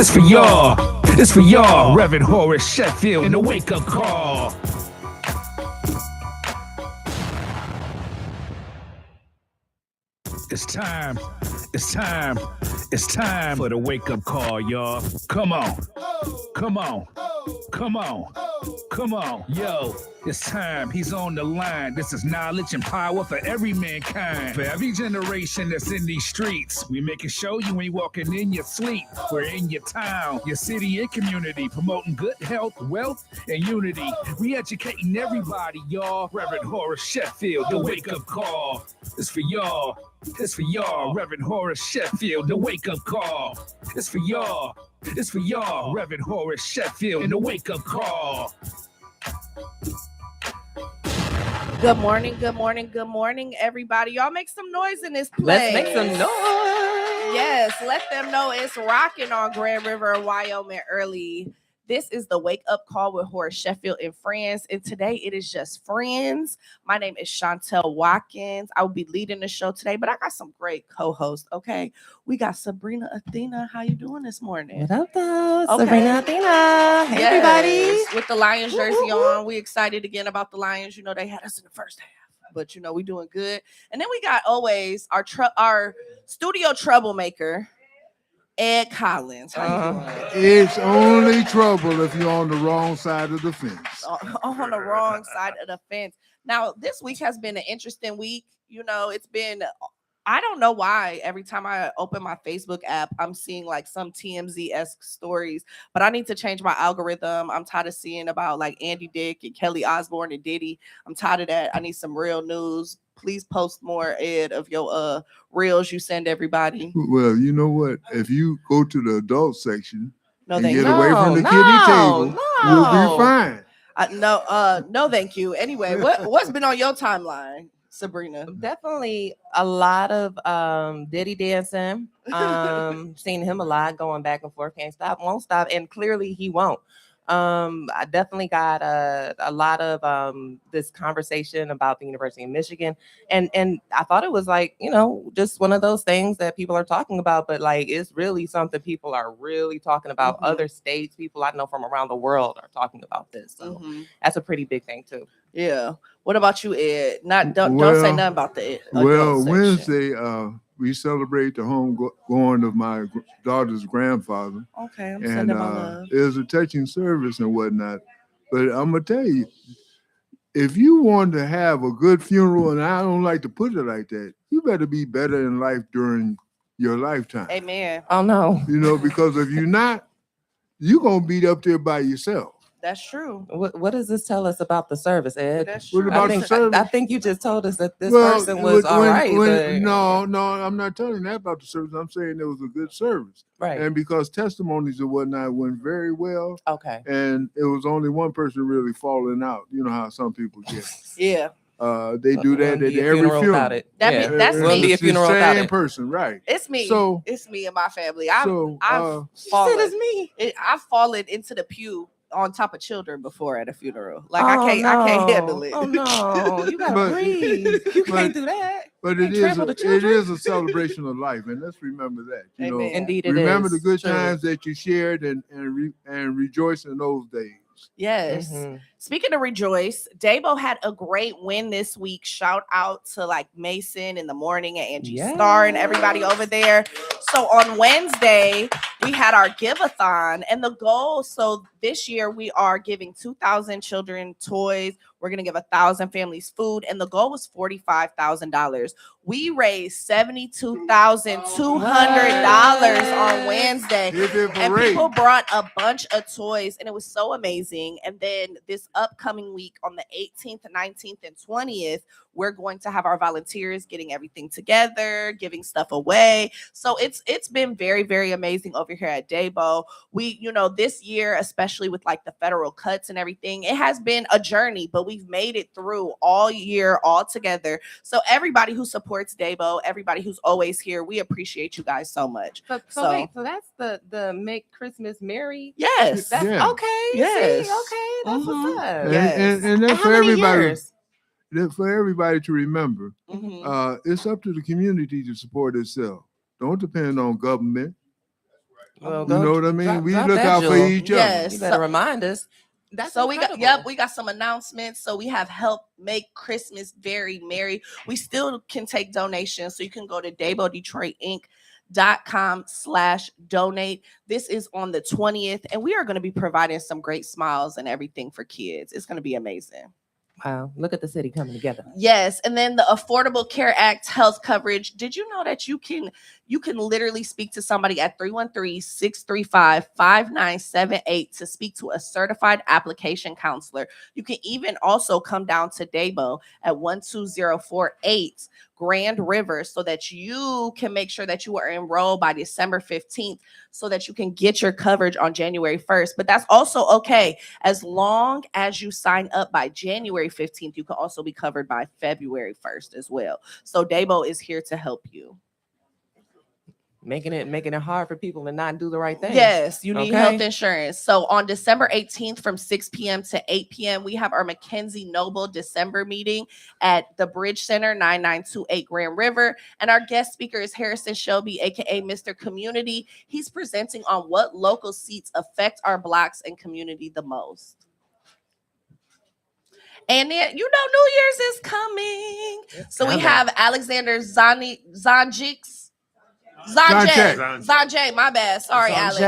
It's for y'all. It's for y'all. Reverend Horace, Sheffield, and the wake-up call. It's time. It's time. It's time for the wake-up call, y'all. Come on. Come on. Come on. Come on. Yo, it's time. He's on the line. This is knowledge and power for every mankind. For every generation that's in these streets. We making sure you ain't walking in your sleep. We're in your town, your city, and community. Promoting good health, wealth, and unity. We educating everybody, y'all. Reverend Horace Sheffield, the wake-up call. It's for y'all. It's for y'all, Reverend Horace Sheffield, the wake-up call. It's for y'all. It's for y'all, Reverend Horace Sheffield, and the wake-up call. Good morning, good morning, good morning, everybody. Y'all make some noise in this place. Let's make some noise. Yes, let them know it's rocking on Grand River, Wyoming early. This is the Wake Up Call with Horace Sheffield and friends. And today it is just friends. My name is Chantel Watkins. I will be leading the show today, but I got some great co-hosts. Okay. We got Sabrina Athena. How you doing this morning? What up, though? Okay. Sabrina Athena. Hey, everybody. With the Lions jersey on. We excited again about the Lions. You know, they had us in the first half, but you know, we doing good. And then we got always our studio troublemaker, Ed Collins. How you doing? It's only trouble if you're on the wrong side of the fence. On the wrong side of the fence. Now, this week has been an interesting week. You know, it's been, I don't know why every time I open my Facebook app, I'm seeing like some TMZ-esque stories, but I need to change my algorithm. I'm tired of seeing about like Andy Dick and Kelly Osbourne and Diddy. I'm tired of that. I need some real news. Please post more, Ed, of your reels you send everybody. Well, you know what? If you go to the adult section and get you. away from the kiddie table, you'll be fine. No, thank you. Anyway, what's been on your timeline, Sabrina? Definitely a lot of Diddy dancing. Seen him a lot, going back and forth, can't stop, won't stop, and clearly he won't. I definitely got a lot of this conversation about the University of Michigan, and I thought it was like, you know, just one of those things that people are talking about, but like it's really something people are really talking about. Mm-hmm. Other states, people I know from around the world are talking about this, so that's a pretty big thing too. Yeah. What about you, Ed? Don't say nothing about the Wednesday we celebrate the homegoing of my daughter's grandfather. Okay, I'm sending my love. It was a touching service and whatnot. But I'm going to tell you, if you want to have a good funeral, and I don't like to put it like that, you better be better in life during your lifetime. Amen. Oh, no. You know, because if you're not, you're going to be up there by yourself. That's true. What does this tell us about the service, Ed? That's true. What about the service? I think you just told us that this person was all right. No, I'm not telling that about the service. I'm saying it was a good service. Right. And because testimonies and whatnot went very well. Okay. And it was only one person really falling out. You know how some people get. Yeah. They do that at every funeral. That's me. Be a funeral without it. Same person, right? It's me. So it's me and my family. I've fallen. It's me. I've fallen into the pew on top of children before at a funeral. Like I can't handle it. Oh no, you gotta breathe. You can't do that. But it is a celebration of life, and let's remember that. You know, indeed, it remember is. the good times that you shared, and rejoice in those days. Yes. Mm-hmm. Speaking of rejoice, Dabo had a great win this week. Shout out to like Mason in the morning and Angie Starr and everybody over there. So on Wednesday, we had our give-a-thon, and the goal, so this year we are giving 2,000 children toys. We're going to give 1,000 families food, and the goal was $45,000. We raised $72,200 on Wednesday, and people brought a bunch of toys, and it was so amazing. And then this upcoming week on the 18th, 19th, and 20th, we're going to have our volunteers getting everything together, giving stuff away. So it's been very, very amazing over here at Dabo. We, you know, this year, especially with like the federal cuts and everything, it has been a journey, but we've made it through all year, all together. So everybody who supports Dabo, everybody who's always here, we appreciate you guys so much. So wait, so that's the Make Christmas Merry? Yes. That's okay. Yes. See, okay. That's what's up. Yes. And that's for everybody. Years? For everybody to remember, it's up to the community to support itself. Don't depend on government. Well, You know what I mean? drop We look that out for jewel. each other. Yes. You better remind us. That's so incredible. we got some announcements. So we have help make Christmas very merry. We still can take donations. So you can go to DeboDetroitInc.com/donate. This is on the 20th, and we are going to be providing some great smiles and everything for kids. It's going to be amazing. Wow, look at the city coming together. Yes, and then the Affordable Care Act health coverage. Did you know that you can literally speak to somebody at 313-635-5978 to speak to a certified application counselor? You can even also come down to Dabo at 12048 Grand River so that you can make sure that you are enrolled by December 15th so that you can get your coverage on January 1st. But that's also okay. As long as you sign up by January 15th, you can also be covered by February 1st as well. So Dabo is here to help you. Making it hard for people to not do the right thing. Yes, you need health insurance. So on December 18th from 6 p.m. to 8 p.m., we have our Mackenzie Noble December meeting at the Bridge Center, 9928 Grand River. And our guest speaker is Harrison Shelby, aka Mr. Community. He's presenting on what local seats affect our blocks and community the most. And then, New Year's is coming. We have Alexander Zanjix. Zanjay, my bad. Sorry, Alex.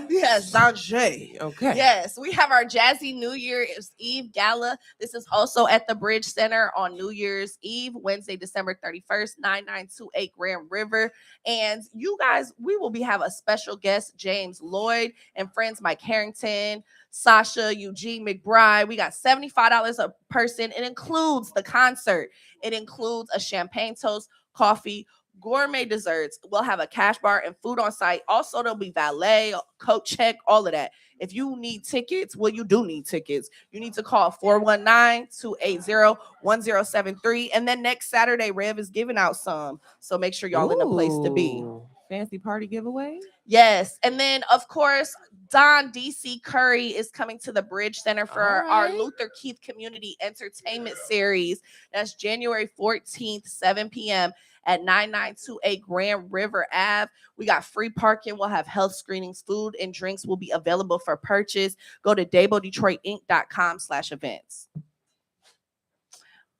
Yes, Zanjay. Okay. Yes, we have our Jazzy New Year's Eve Gala. This is also at the Bridge Center on New Year's Eve, Wednesday, December 31st, 9928 Grand River. And you guys, we will have a special guest, James Lloyd, and friends Mike Harrington, Sasha, Eugene McBride. We got $75 a person. It includes the concert. It includes a champagne toast, coffee, gourmet desserts. We'll have a cash bar and food on site. Also, there'll be valet, coat check, all of that. If you need tickets, you do need tickets. You need to call 419-280-1073. And then next Saturday, Rev is giving out some. So make sure y'all in the place to be. Fancy party giveaway? Yes. And then, of course, Don DC Curry is coming to the Bridge Center for our Luther Keith Community Entertainment Series. That's January 14th, 7 p.m. at 9928 Grand River Ave. We got free parking. We'll have health screenings. Food and drinks will be available for purchase. Go to DeboDetroitInc.com/events.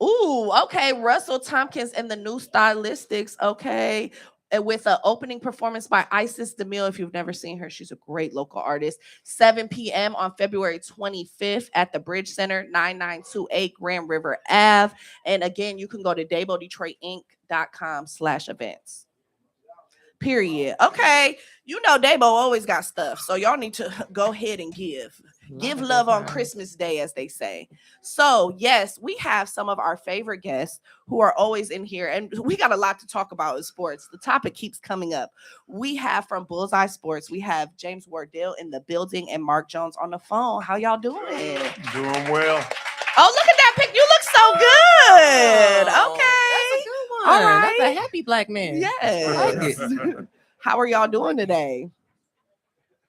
Ooh, okay. Russell Tompkins and the New Stylistics. Okay. And with an opening performance by Isis DeMille. If you've never seen her, she's a great local artist. 7 p.m. on February 25th at the Bridge Center, 9928 Grand River Ave. And again, you can go to DeboDetroitInc.com/events. Period. Okay. Dabo always got stuff. So y'all need to go ahead and give love on Christmas Day, as they say. So yes, we have some of our favorite guests who are always in here, and we got a lot to talk about in sports. The topic keeps coming up. We have from Bullseye Sports, we have James Wardell in the building and Mark Jones on the phone. How y'all doing? Doing well. Oh, look at that pic. You look so good. Okay. That's a good one. All right. That's a happy black man. Yes. How are y'all doing today?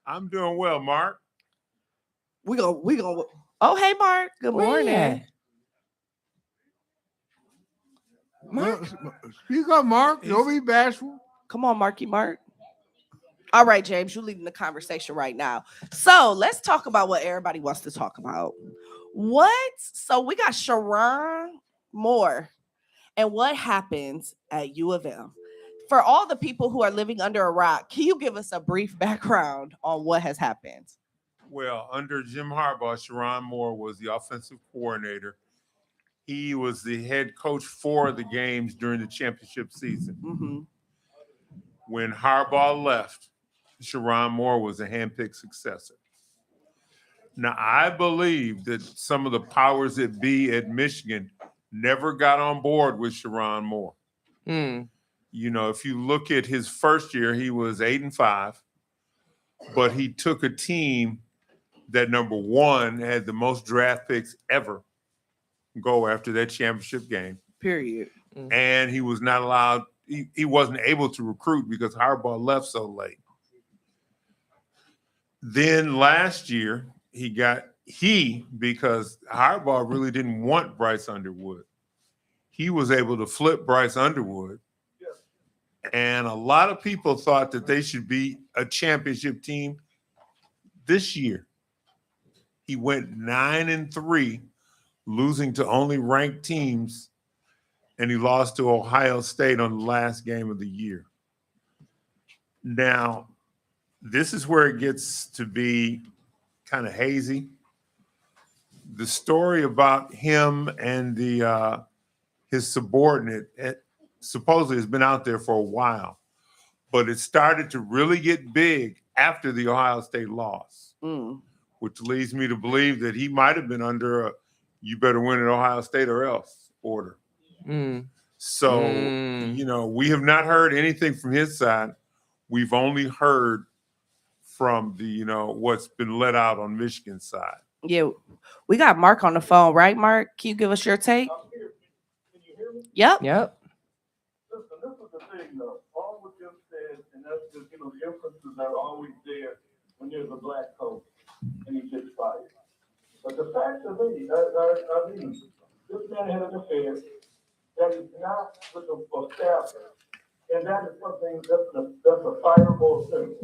I'm doing well, Mark. We go. Oh, hey, Mark. Good morning. Mark. Speak up, Mark. Don't be bashful. Come on, Marky Mark. All right, James, you're leading the conversation right now. So let's talk about what everybody wants to talk about. So we got Sharon Moore and what happens at U of M. For all the people who are living under a rock, can you give us a brief background on what has happened? Well, under Jim Harbaugh, Sharon Moore was the offensive coordinator. He was the head coach for the games during the championship season. Mm-hmm. When Harbaugh left, Sharon Moore was a handpicked successor. Now, I believe that some of the powers that be at Michigan never got on board with Sharon Moore. If you look at his first year, he was 8-5, but he took a team that, number one, had the most draft picks ever go after that championship game. Period. And he was not allowed, he wasn't able to recruit because Harbaugh left so late. Then last year, because Harbaugh really didn't want Bryce Underwood, he was able to flip Bryce Underwood And a lot of people thought that they should be a championship team this year. He went 9-3, losing to only ranked teams, and he lost to Ohio State on the last game of the year. Now, this is where it gets to be kind of hazy. The story about him and his subordinate supposedly has been out there for a while, but it started to really get big after the Ohio State loss, which leads me to believe that he might have been under a "you better win at Ohio State or else" order. So, we have not heard anything from his side. We've only heard from the, what's been let out on Michigan's side. Yeah, we got Mark on the phone, right, Mark? Can you give us your take? Can you hear me? Yep. Listen, this is the thing, though. All what Jim said, and that's just, the inferences are always there when there's a black coach and he gets fired. But the fact of it is, this man had an affair that is not with a staffer, and that is something that's a fireable thing.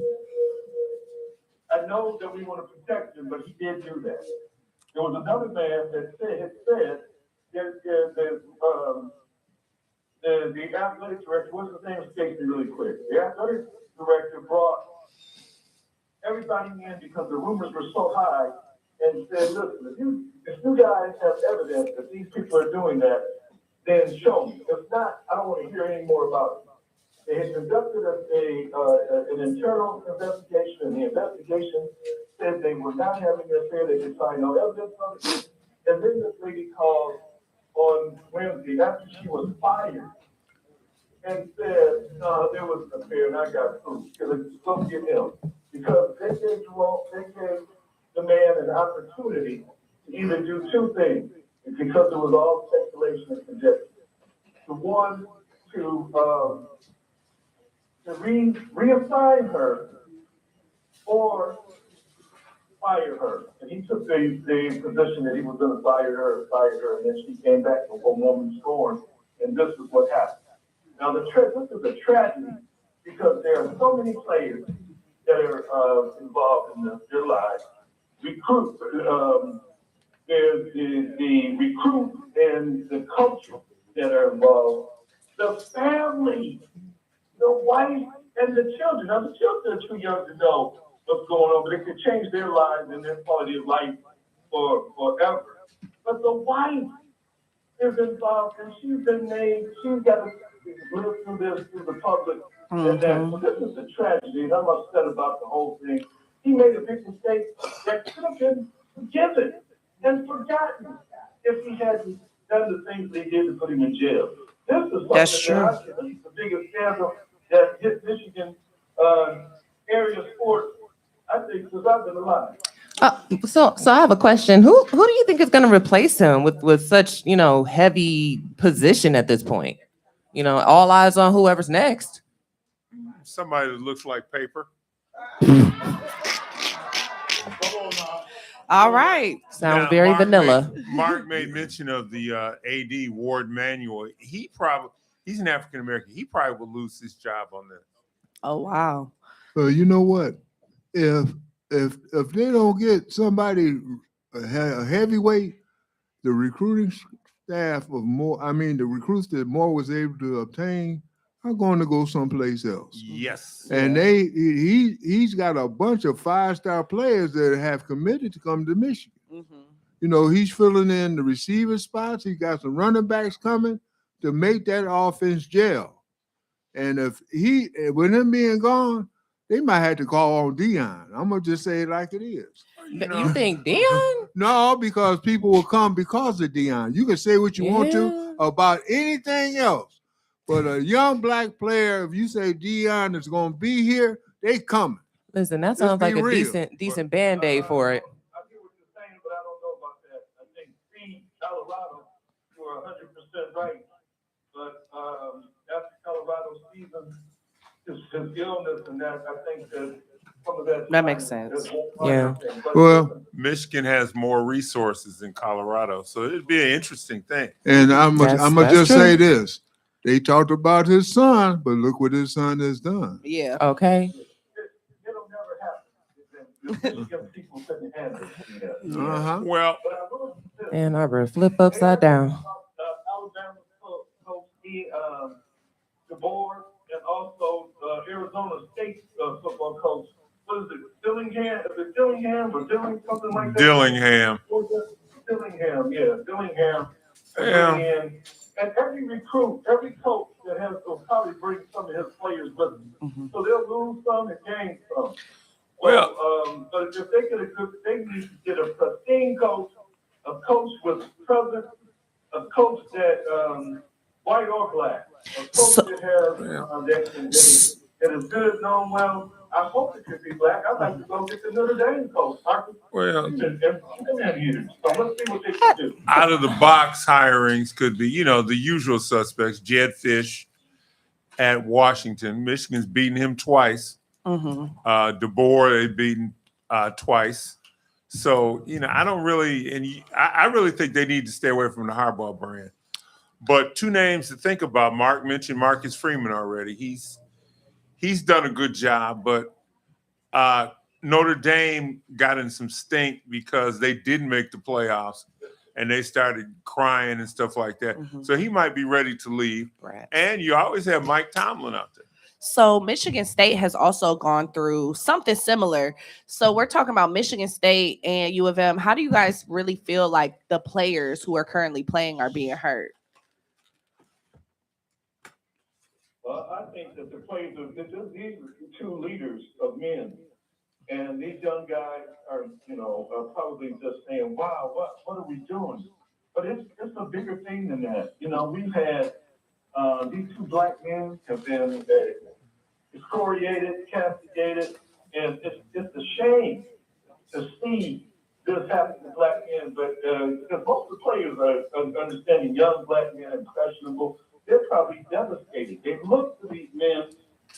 I know that we want to protect him, but he did do that. There was another man that had said the athletic director, what's his name, escapes me really quick. The athletic director brought everybody in because the rumors were so high and said, listen, if you guys have evidence that these people are doing that, then show me. If not, I don't want to hear any more about it. They had conducted an internal investigation, and the investigation said they were not having an affair. They could find no evidence of it. And then this lady called on Wednesday after she was fired and said, no, there was an affair, and I got proof. Because it's supposed to get him. Because they gave the man an opportunity to either do two things, because it was all speculation and conjecture. The one, to reassign her or fire her. And he took the position that he was going to fire her, and then she came back from a woman scorn, and this is what happened. Now, this is a tragedy because there are so many players that are involved in their lives. There's the recruit and the coach that are involved, the family, the wife, and the children. Now, the children are too young to know what's going on, but it could change their lives and their quality of life forever. But the wife is involved, and she's been named. She's got to live through this, through the public. And that, so this is a tragedy, and I'm upset about the whole thing. He made a big mistake that could have been forgiven and forgotten if he hadn't done the things they did to put him in jail. This is something That's true. that I think is the biggest scandal that hit Michigan area sports, I think, since I've been alive. So I have a question. Who do you think is going to replace him with such, heavy position at this point? All eyes on whoever's next. Somebody that looks like paper. All right. Sounds very vanilla. Mark made mention of the AD Ward Manuel. He's an African American. He probably will lose his job on this. Oh, wow. You know what? If they don't get somebody a heavyweight, the recruiting staff of the recruits that Moore was able to obtain are going to go someplace else. Yes. And he's got a bunch of 5-star players that have committed to come to Michigan. He's filling in the receiver spots. He got some running backs coming to make that offense gel. And with him being gone, they might have to call on Dion. I'm gonna just say it like it is. You think Dion? No, because people will come because of Dion. You can say what you want to about anything else, but a young black player, if you say Dion is gonna be here, they coming. Listen, that sounds like a decent Band-Aid for it. I get what you're saying, but I don't know about that. I think Colorado, you are 100% right. But after Colorado season, his illness and that, I think that some of that makes sense. Yeah. Well, Michigan has more resources than Colorado, so it'd be an interesting thing. And I'm gonna just say this: They talked about his son, but look what his son has done. Yeah. Okay. It'll never happen. The Michigan people couldn't handle it. Uh-huh. Well, But I will say this. Ann Arbor, flip upside down. Alabama coach the board, and also Arizona State football coach. What is it? Dillingham? Is it Dillingham or Dilling something like that? Dillingham. Dillingham, yeah, Dillingham. Yeah. And every recruit, every coach that has will probably bring some of his players with them. So they'll lose some and gain some. Well, but if they get they need to get a pristine coach, a coach with presence, a coach that white or black, a coach that has that is good, known well. I hope it could be black. I'd like to go get the Notre Dame coach. Well, So let's see what they can do. out of the box hirings could be, the usual suspects. Jed Fish at Washington. Michigan's beaten him twice. DeBoer, they've beaten twice. So, I don't really, and I really think they need to stay away from the Harbaugh brand. But two names to think about. Mark mentioned Marcus Freeman already. He's done a good job, but Notre Dame got in some stink because they didn't make the playoffs and they started crying and stuff like that. So he might be ready to leave. Right. And you always have Mike Tomlin out there. So Michigan State has also gone through something similar. So we're talking about Michigan State and U of M. How do you guys really feel like the players who are currently playing are being hurt? Well, I think that the players these are two leaders of men. And these young guys are probably just saying, wow, what are we doing? But it's a bigger thing than that. We've had these two black men have been excoriated, castigated, and it's a shame to see this happen to black men. But because most of the players are understanding young black men impressionable, they're probably devastated. They look to these men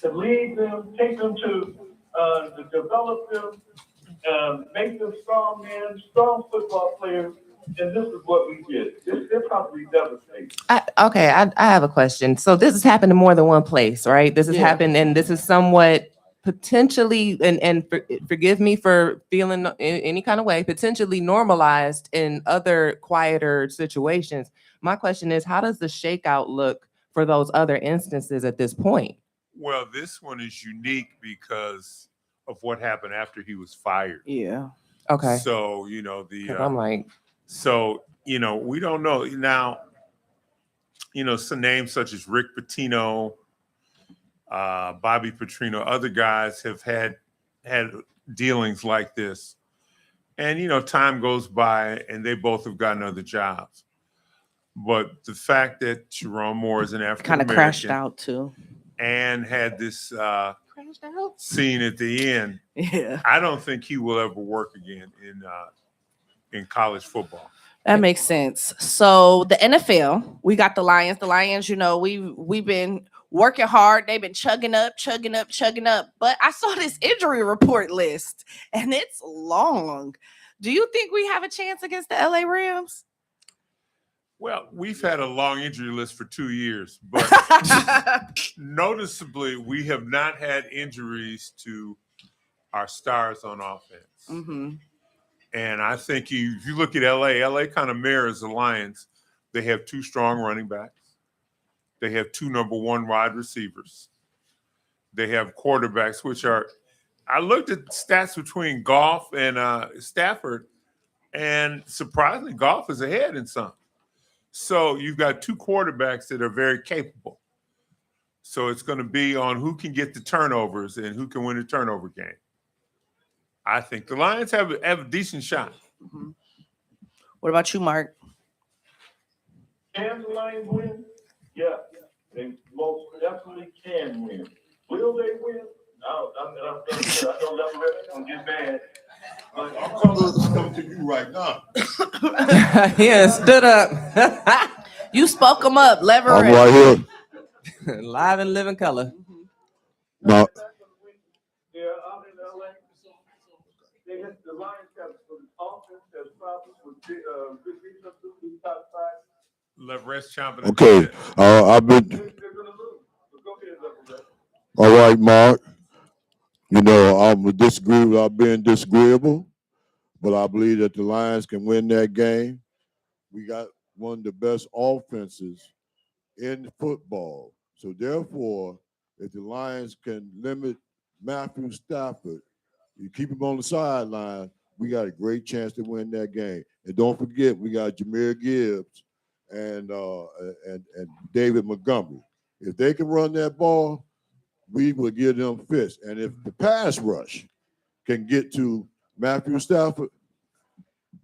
to lead them, take them to develop them, make them strong men, strong football players, and this is what we did. They're probably devastated. I have a question. So this has happened in more than one place, right? This has happened, and this is somewhat potentially, and forgive me for feeling any kind of way, potentially normalized in other quieter situations. My question is, how does the shakeout look for those other instances at this point? Well, this one is unique because of what happened after he was fired. Yeah. Okay. So, I'm like, we don't know. Now, some names such as Rick Pitino, Bobby Petrino, other guys have had dealings like this. And, time goes by and they both have gotten other jobs. But the fact that Jerome Moore is an African American kind of crashed out too, and had this scene at the end, yeah, I don't think he will ever work again in college football. That makes sense. So the NFL, we got the Lions. The Lions, we've been working hard. They've been chugging up. But I saw this injury report list, and it's long. Do you think we have a chance against the LA Rams? Well, we've had a long injury list for 2 years, but noticeably, we have not had injuries to our stars on offense. And I think if you look at LA kind of mirrors the Lions. They have two strong running backs. They have two number one wide receivers. They have quarterbacks, which are – I looked at stats between Goff and Stafford, and surprisingly, Goff is ahead in some. So you've got two quarterbacks that are very capable. So it's going to be on who can get the turnovers and who can win the turnover game. I think the Lions have a decent shot. What about you, Mark? Can the Lions win? Yeah, they most definitely can win. Will they win? No, I'm sure. I know Leverett gonna get mad. But I'm coming to you right now. Yeah, stood up. You spoke them up, Leverett. I'm right here. Live and living color. No. Yeah, I'm in LA. They hit the Lions have the offense has problems with good defense, top side. Leverett's chomping. Okay. I've been. right, Mark. You know, I'm disagree without being disagreeable, but I believe that the Lions can win that game. We got one of the best offenses in football. So therefore, if the Lions can limit Matthew Stafford, you keep him on the sideline, we got a great chance to win that game. And don't forget, we got Jahmyr Gibbs and David Montgomery. If they can run that ball, we will give them fits. And if the pass rush can get to Matthew Stafford,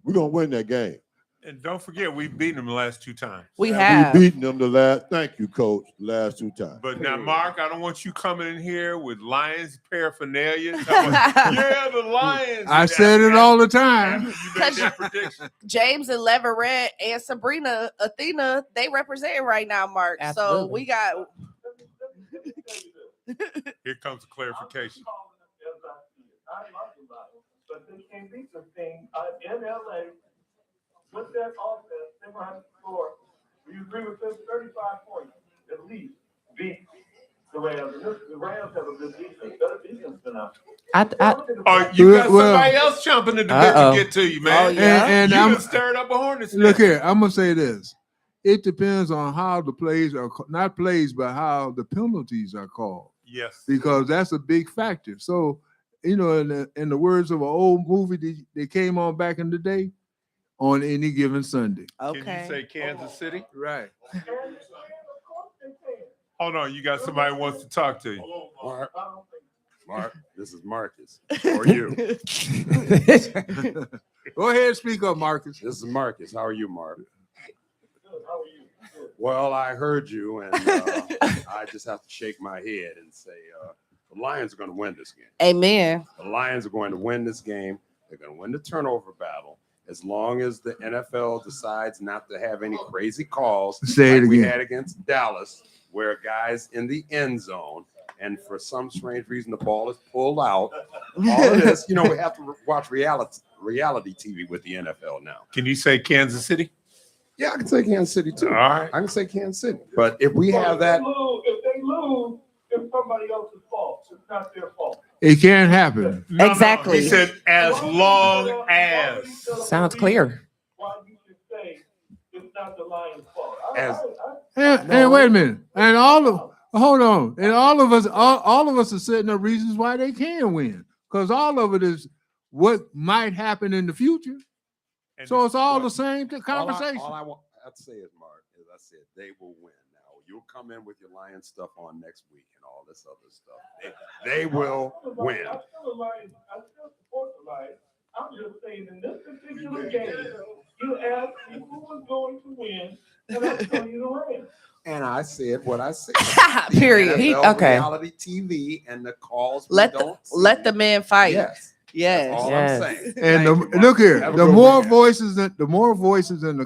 we're going to win that game. And don't forget, we've beaten them the last 2 times. We have. We've beaten them the last, thank you, Coach, the last 2 times. But now, Mark, I don't want you coming in here with Lions paraphernalia. Yeah, the Lions. I said it all the time. You made that prediction. James and Leverett and Sabrina Athena, they represent right now, Mark. Absolutely. So we got. Here comes a clarification. But they can't beat this thing in LA with that offense. They're going to have to score. Do you agree with this? 35 points at least beat the Rams. And the Rams have a good defense, better defense than us. You got somebody else chomping at the bit to get to you, man. Oh, yeah. And you I'm stirred up a hornet's look nest. here. I'm gonna say this. It depends on how the plays are not plays, but how the penalties are called. Yes. Because that's a big factor. So, you know, in the words of an old movie that came on back in the day, on any given Sunday. Okay. Can you say Kansas City? Right. Hold on, you got somebody who wants to talk to you. Mark, this is Marcus. How are you? Go ahead and speak up, Marcus. This is Marcus. How are you, Mark? Well, I heard you, and I just have to shake my head and say the Lions are going to win this game. Amen. The Lions are going to win this game. They're going to win the turnover battle. As long as the NFL decides not to have any crazy calls Say it like we again. had against Dallas, where guys in the end zone, and for some strange reason the ball is pulled out. All of this, you know, we have to watch reality TV with the NFL now. Can you say Kansas City? Yeah, I can say Kansas City too. All right. I can say Kansas City. But if we have that, If they lose, it's somebody else's fault. It's not their fault. It can't happen. No, Exactly. He said as long as. Sounds clear. Why you should say it's not the Lions' fault? And wait a minute. And hold on. And all of us are setting up reasons why they can win. Because all of it is what might happen in the future. And So it's all the same conversation. all I want to say is, Mark, as I said, they will win. Now you'll come in with your Lions stuff on next week and all this other stuff. They will win. I still support the Lions. I'm just saying in this particular game, you asked me who was going to win, and I'm telling you the Rams. And I said what I said. Period. NFL Okay. Reality TV and the calls. Let the man fight. Yes. Yes. That's all Yes. I'm saying. And Thank you, look Mark. here, Have a the good more weekend. voices in the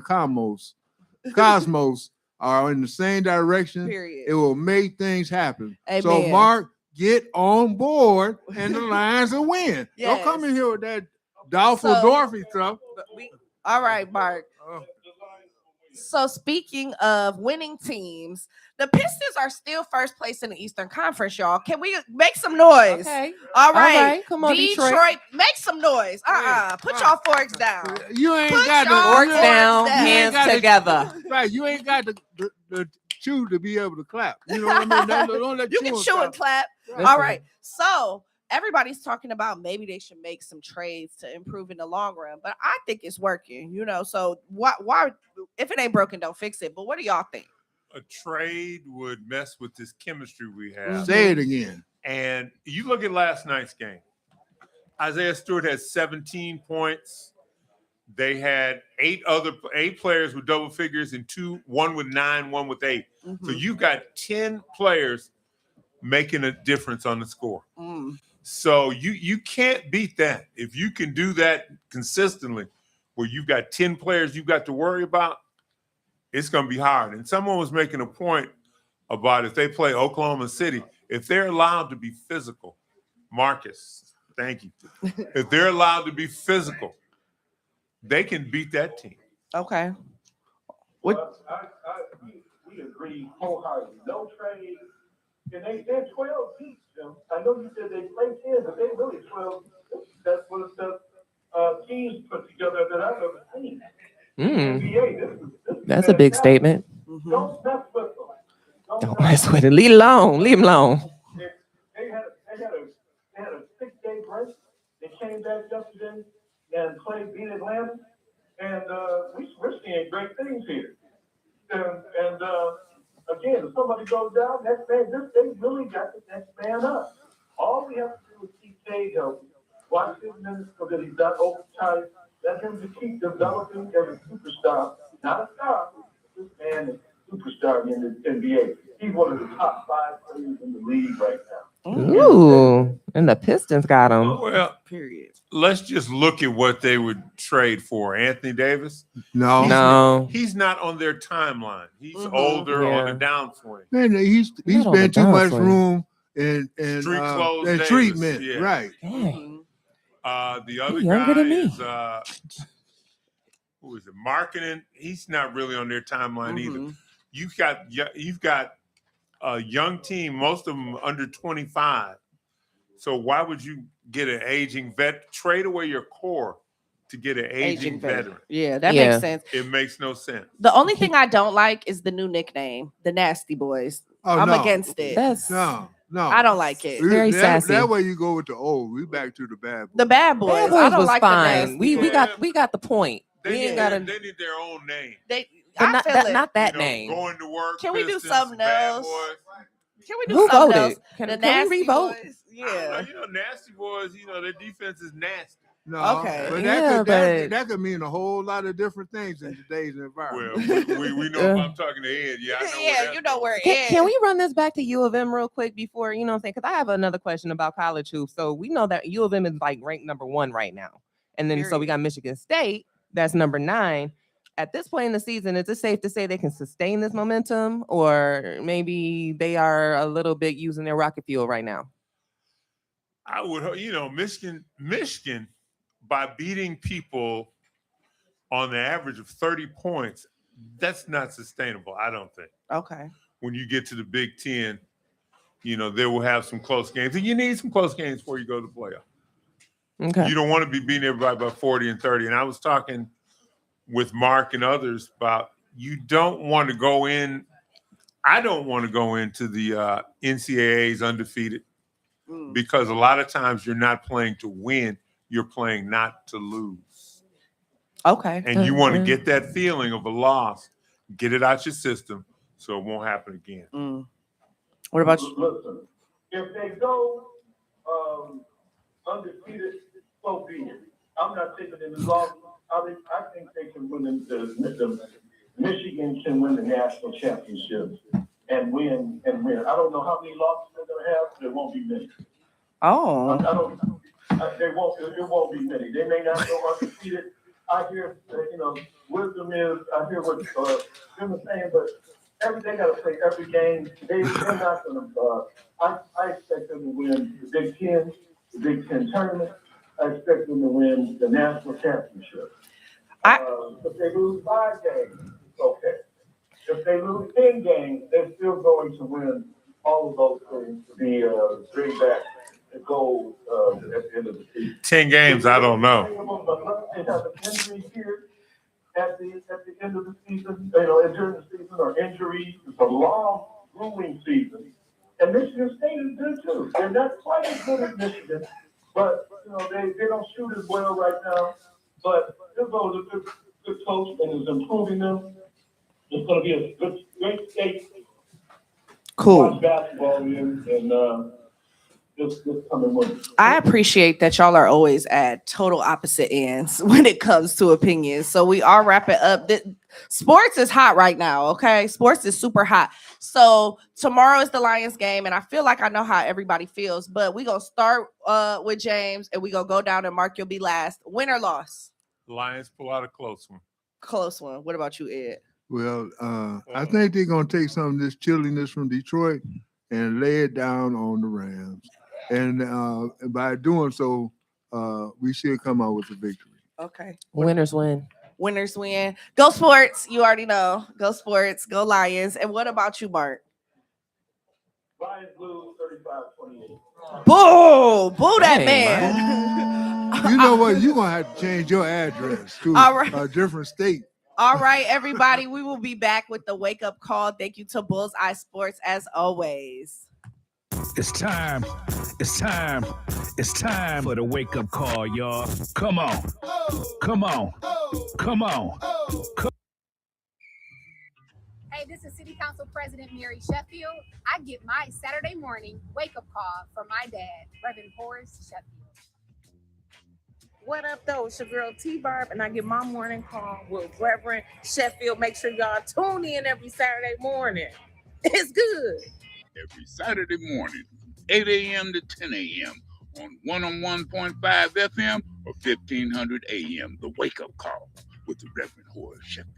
cosmos are in the same direction. Period. It will make things happen. Amen. So Mark, get on board, and the Lions will win. Yes. Don't come in here with that doubtful So- Dorothy stuff. All right, Mark. Oh. So speaking of winning teams, the Pistons are still first place in the Eastern Conference, y'all. Can we make some noise? Okay. All right. Come on, Detroit, Detroit. make some noise. Put y'all forks down. You ain't Put got your the Forks Forks down, down. hands You ain't got together. Right, you ain't got the chew to be able to clap. You know what I mean? Don't let You can chew and clap. Right. All right. So everybody's talking about maybe they should make some trades to improve in the long run, but I think it's working, so why if it ain't broken, don't fix it. But what do y'all think? A trade would mess with this chemistry we have. Say it again. And you look at last night's game. Isaiah Stewart had 17 points. They had eight players with double figures and one with 9, one with 8. So you've got 10 players making a difference on the score. So you can't beat that. If you can do that consistently, where you've got 10 players you've got to worry about, it's going to be hard. And someone was making a point about if they play Oklahoma City, if they're allowed to be physical, Marcus, thank you. If they're allowed to be physical, they can beat that team. Okay. We agree wholeheartedly. No trade. And they're 12 deep them. I know you said they play 10, but they really 12. That's one of the teams put together that I've ever seen. NBA, That's a big statement. Don't mess with them. Don't mess with it. Leave it alone. Leave him alone. They had a 6-day break. They came back yesterday and played beat Atlanta, and we're seeing great things here. And again, if somebody goes down, next man, they really got the next man up. All we have to do is keep Cade healthy, watch his minutes so that he's not overtired, let him just keep developing as a superstar, not a star. This man is a superstar in the NBA. He's one of the top 5 players in the league right now. Ooh, and the Pistons got him. Well, Period. let's just look at what they would trade for. Anthony Davis? No. He's not on their timeline. He's older on the downswing. Man, he's spent too much room in Street clothes and Davis, treatment. yeah. Right. The other younger guy than me. is who is it? Marketing. He's not really on their timeline either. You've got a young team, most of them under 25. So why would you get an aging vet? Trade away your core to get an aging veteran. Yeah, that makes sense. It makes no sense. The only thing I don't like is the new nickname, the Nasty Boys. I'm against it. No. I don't like it. Very sassy. That way you go with the old. We back to the bad boys. The Bad Boys. Bad Boys I don't was like fine. the Nasty We got the point. They gotta. They need their own name. Not that name. Going to work. Can we do Pistons, something Bad else? Boys. Can we do Who something voted? else? Can The we Nasty revote? Boys. Yeah. Nasty Boys. Their defense is nasty. No, Okay. but that could mean a whole lot of different things in today's environment. Well, we know if I'm talking to Ed. Yeah, I know Yeah, you know where Can we run this back to U of M real quick before, what I'm saying? Because I have another question about college hoops. So we know that U of M is like ranked number 1 right now. And then so we got Michigan State, that's number 9. At this point in the season, is it safe to say they can sustain this momentum, or maybe they are a little bit using their rocket fuel right now? I would, Michigan, by beating people on the average of 30 points, that's not sustainable, I don't think. Okay. When you get to the Big Ten, they will have some close games. And you need some close games before you go to the playoff. Okay. You don't want to be beating everybody by 40 and 30. And I was talking with Mark and others about you don't want to go in. I don't want to go into the NCAAs undefeated because a lot of times you're not playing to win. You're playing not to lose. Okay. And you want to get that feeling of a loss, get it out your system so it won't happen again. What about you? Listen, if they go undefeated, so be it. I'm not taking any loss. I think they can win the Michigan can win the national championship and win. I don't know how many losses they're going to have, but it won't be many. Oh. It won't be many. They may not go undefeated. I hear, wisdom is, I hear what Jim is saying, but they got to play every game. They're not going to, I expect them to win the Big Ten tournament. I expect them to win the national championship. If they lose 5 games, it's okay. If they lose 10 games, they're still going to win all of those things to be bring back the gold at the end of the season. 10 games, I don't know. They have an injury here at the end of the season, during the season, or injuries. It's a long, grueling season. And Michigan State is good too. They're not quite as good as Michigan, but they don't shoot as well right now. But Izzo's a good coach and is improving them. It's going to be a great state. Cool. Watch basketball in and this coming winter. I appreciate that y'all are always at total opposite ends when it comes to opinions. So we are wrapping up. Sports is hot right now, okay? Sports is super hot. So tomorrow is the Lions game, and I feel like I know how everybody feels, but we're going to start with James, and we're going to go down, and Mark, you'll be last. Win or loss? Lions pull out a close one. Close one. What about you, Ed? Well, I think they're going to take some of this chilliness from Detroit and lay it down on the Rams. And by doing so, we should come out with a victory. Okay. Winners win. Winners win. Go Sports. You already know. Go Sports. Go Lions. And what about you, Mark? Lions lose 35-28. Boo that Dang, man. You know what? You're gonna have to change your address to All right. a different state. All right, everybody. We will be back with the wake up call. Thank you to Bullseye Sports as always. It's time. It's time. It's time for the wake up call, y'all. Come on. Come on. Come on. Hey, this is City Council President Mary Sheffield. I get my Saturday morning wake-up call from my dad, Reverend Horace Sheffield. What up, though? It's your girl T-Barb, and I get my morning call with Reverend Sheffield. Make sure y'all tune in every Saturday morning. It's good. Every Saturday morning, 8 a.m. to 10 a.m. on 101.5 FM or 1500 a.m. The wake up call with the Reverend Horace Sheffield.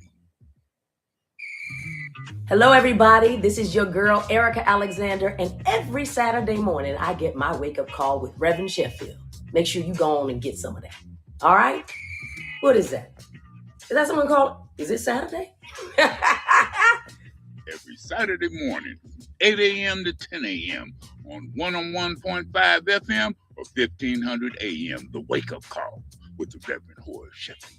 Hello, everybody. This is your girl, Erica Alexander, and every Saturday morning, I get my wake-up call with Reverend Sheffield. Make sure you go on and get some of that. All right? What is that? Is that someone called? Is it Saturday? Every Saturday morning, 8 a.m. to 10 a.m. on 101.5 FM or 1500 a.m. The wake up call with the Reverend Horace Sheffield.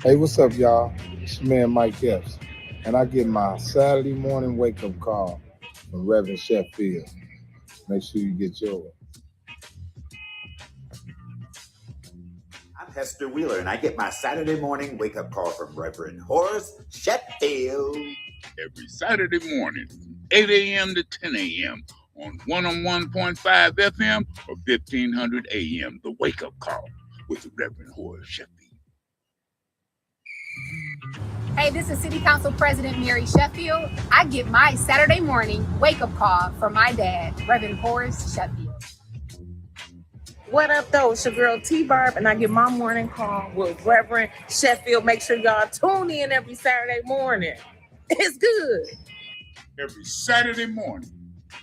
Hey, what's up, y'all? It's your man Mike Epps, and I get my Saturday morning wake-up call from Reverend Sheffield. Make sure you get yours. I'm Hester Wheeler, and I get my Saturday morning wake-up call from Reverend Horace Sheffield. Every Saturday morning, 8 a.m. to 10 a.m. on 101.5 FM or 1500 a.m. The wake up call with the Reverend Horace Sheffield. Hey, this is City Council President Mary Sheffield. I get my Saturday morning wake-up call from my dad, Reverend Horace Sheffield. What up, though? It's your girl T-Barb, and I get my morning call with Reverend Sheffield. Make sure y'all tune in every Saturday morning. It's good. Every Saturday morning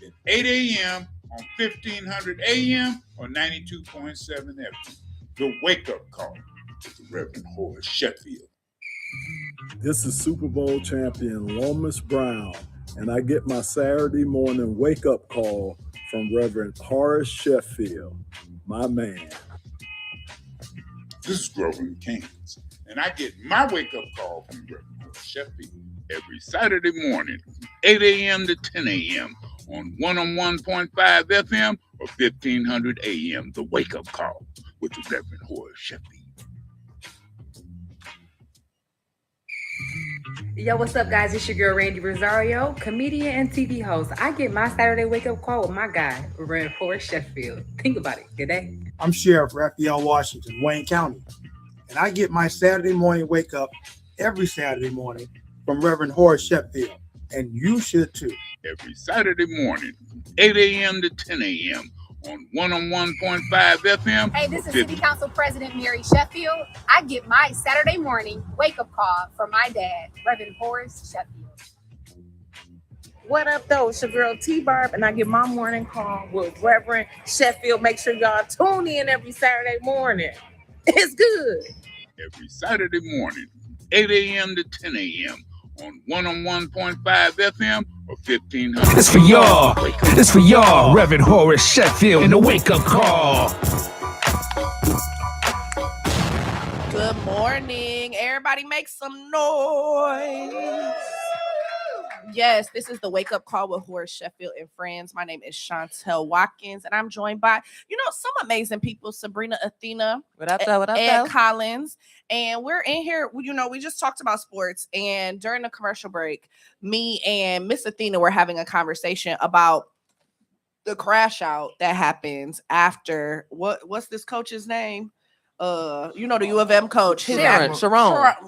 at 8 a.m. on 1500 a.m. or 92.7 FM. The wake up call with the Reverend Horace Sheffield. This is Super Bowl champion Lomas Brown, and I get my Saturday morning wake-up call from Reverend Horace Sheffield, my man. This is Grover in Kansas, and I get my wake-up call from Reverend Horace Sheffield every Saturday morning, 8 a.m. to 10 a.m. on 101.5 FM or 1500 a.m. The wake-up call with the Reverend Horace Sheffield. Yo, what's up, guys? It's your girl, Randy Rosario, comedian and TV host. I get my Saturday wake-up call with my guy, Reverend Horace Sheffield. Think about it. Good day. I'm Sheriff Raphael Washington, Wayne County, and I get my Saturday morning wake-up every Saturday morning from Reverend Horace Sheffield, and you should too. Every Saturday morning, 8 a.m. to 10 a.m. on 101.5 FM. Hey, this is City Council President Mary Sheffield. I get my Saturday morning wake-up call from my dad, Reverend Horace Sheffield. What up, though? It's your girl T-Barb, and I get my morning call with Reverend Sheffield. Make sure y'all tune in every Saturday morning. It's good. Every Saturday morning, 8 a.m. to 10 a.m. on 101.5 FM or 1500. It's for y'all. It's for y'all, Reverend Horace Sheffield in the wake-up call. Good morning. Everybody make some noise. Yes, this is the wake up call with Horace Sheffield and friends. My name is Chantel Watkins, and I'm joined by, some amazing people, Sabrina Athena, What up, though? What up, Ed though? Collins. And we're in here, we just talked about sports. And during the commercial break, me and Miss Athena were having a conversation about the crash out that happens after, what's this coach's name? The U of M coach, Sharon.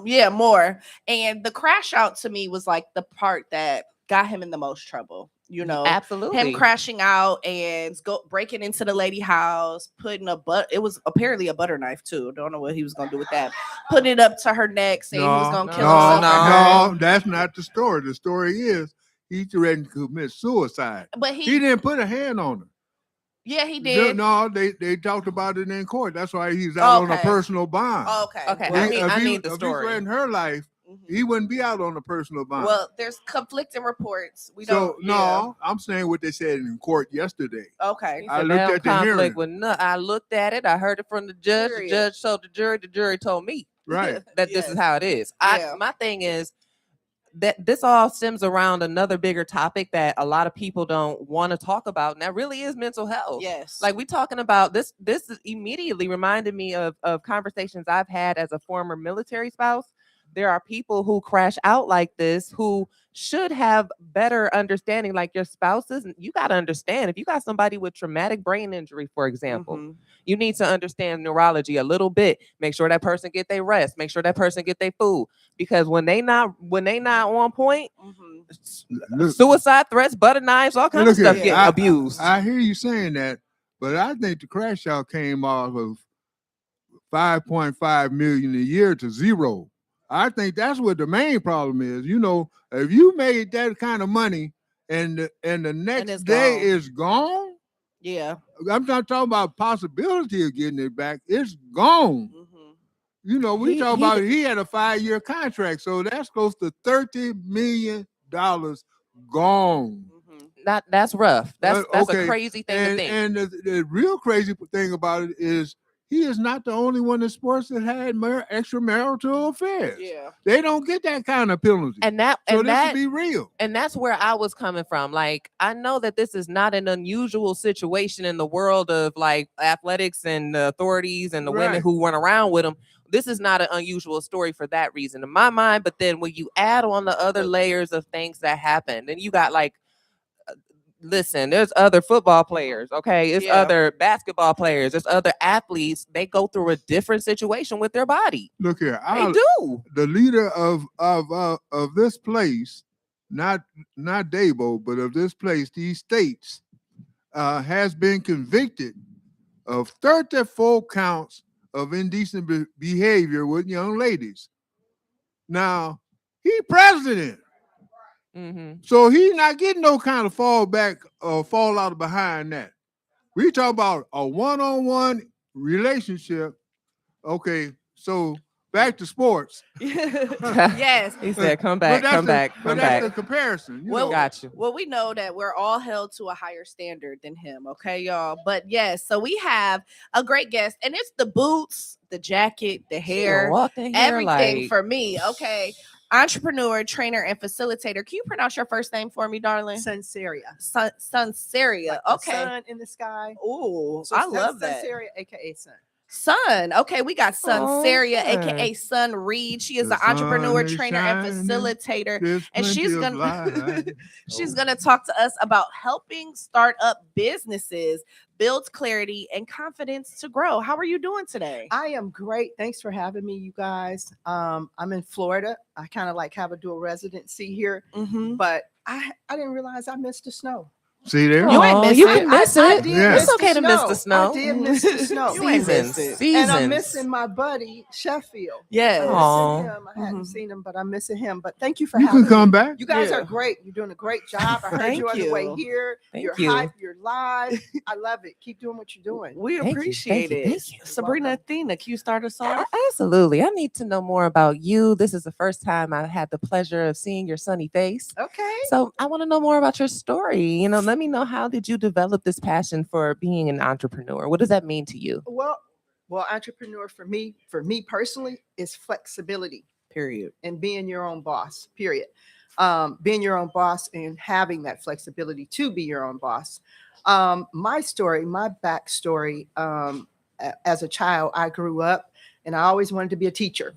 Yeah, more. And the crash out to me was like the part that got him in the most trouble. Absolutely. Him crashing out and breaking into the lady house, putting it was apparently a butter knife too. Don't know what he was gonna do with that. Putting it up to her neck, saying he was gonna kill himself. No, that's not the story. The story is he threatened to commit suicide. But he didn't put a hand on her. Yeah, he did. No, they talked about it in court. That's why he's out on a personal bond. Okay. Okay. Well, I need the if he story. threatened her life, he wouldn't be out on a personal bond. Well, there's conflicting reports. We so don't. no, I'm saying what they said in court yesterday. Okay. I looked at the hearing. I looked at it. I heard it from the judge. Period. The judge told the jury. The jury told me. Right. That this is how it is. Yeah. My thing is that this all stems around another bigger topic that a lot of people don't want to talk about, and that really is mental health. Yes. Like we talking about this immediately reminded me of conversations I've had as a former military spouse. There are people who crash out like this who should have better understanding. Like your spouses, you got to understand if you got somebody with traumatic brain injury, for example, you need to understand neurology a little bit. Make sure that person get their rest. Make sure that person get their food, because when they not on point, suicide threats, butter knives, all kinds of stuff get abused. I hear you saying that, but I think the crash out came off of 5.5 million a year to zero. I think that's what the main problem is. You know, if you made that kind of money and the next day is gone, yeah, I'm not talking about possibility of getting it back. It's gone. You know, we talk about he had a 5-year contract, so that's close to $30 million gone. That's rough. That's okay. a crazy thing to think. And the real crazy thing about it is he is not the only one in sports that had extramarital affairs. Yeah, they don't get that kind of penalty. And that this be real. And that's where I was coming from. Like, I know that this is not an unusual situation in the world of like athletics and the authorities and the women who run around with them. This is not an unusual story for that reason in my mind. But then when you add on the other layers of things that happen, then you got like, listen, there's other football players, okay? It's other basketball players, there's other athletes. They go through a different situation with their body. Look here, they do. The leader of this place, not Dabo, but of this place, these states, has been convicted of 34 counts of indecent behavior with young ladies. Now, he president. So he's not getting no kind of fallback or fall out behind that. We talk about a one-on-one relationship. Okay, so back to sports. Yes. He said, come back. That's the comparison. Got you. Well, we know that we're all held to a higher standard than him. Okay, y'all. But yes, so we have a great guest, and it's the boots, the jacket, the hair, everything for me. Okay. Entrepreneur, trainer, and facilitator. Can you pronounce your first name for me, darling? Sunseria. Sunseria. Like okay. Sun in the sky. Ooh, So I love that. Sunseria, aka Sun. Sun. Okay, we got Sunseria, aka Sun Reed. She is an entrepreneur, trainer, and facilitator, and she's gonna talk to us about helping start up businesses, build clarity and confidence to grow. How are you doing today? I am great. Thanks for having me, you guys. I'm in Florida. I kind of like have a dual residency here, but I didn't realize I missed the snow. See there? You ain't miss it. You can miss it. It's okay to miss the snow. I did miss the snow. You ain't miss it. And I'm missing my buddy, Sheffield. Yes. I hadn't seen him, but I'm missing him. But thank you for having me. You can come back. You guys are great. You're doing a great job. I heard you on the way here. You're hype. You're live. I love it. Keep doing what you're doing. We appreciate it. Thank you. Sabrina Athena, can you start us off? Absolutely. I need to know more about you. This is the first time I've had the pleasure of seeing your sunny face. Okay. So I want to know more about your story. You know, let me know, how did you develop this passion for being an entrepreneur? What does that mean to you? Well, entrepreneur for me personally is flexibility, period. And being your own boss, period. Being your own boss and having that flexibility to be your own boss. My story, my backstory, as a child, I grew up and I always wanted to be a teacher.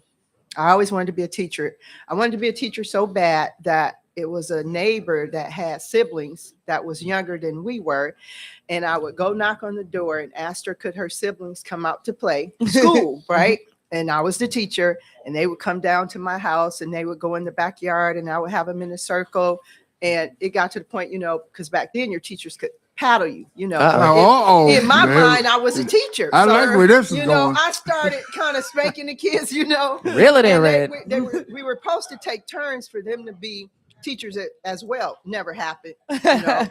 I wanted to be a teacher so bad that it was a neighbor that had siblings that was younger than we were. And I would go knock on the door and ask her, could her siblings come out to play school, right? And I was the teacher, and they would come down to my house and they would go in the backyard and I would have them in a circle. And it got to the point, because back then your teachers could paddle you, in my mind, I was a teacher. I like where this is going. I started kind of spanking the kids, Really didn't read. We were supposed to take turns for them to be teachers as well. Never happened.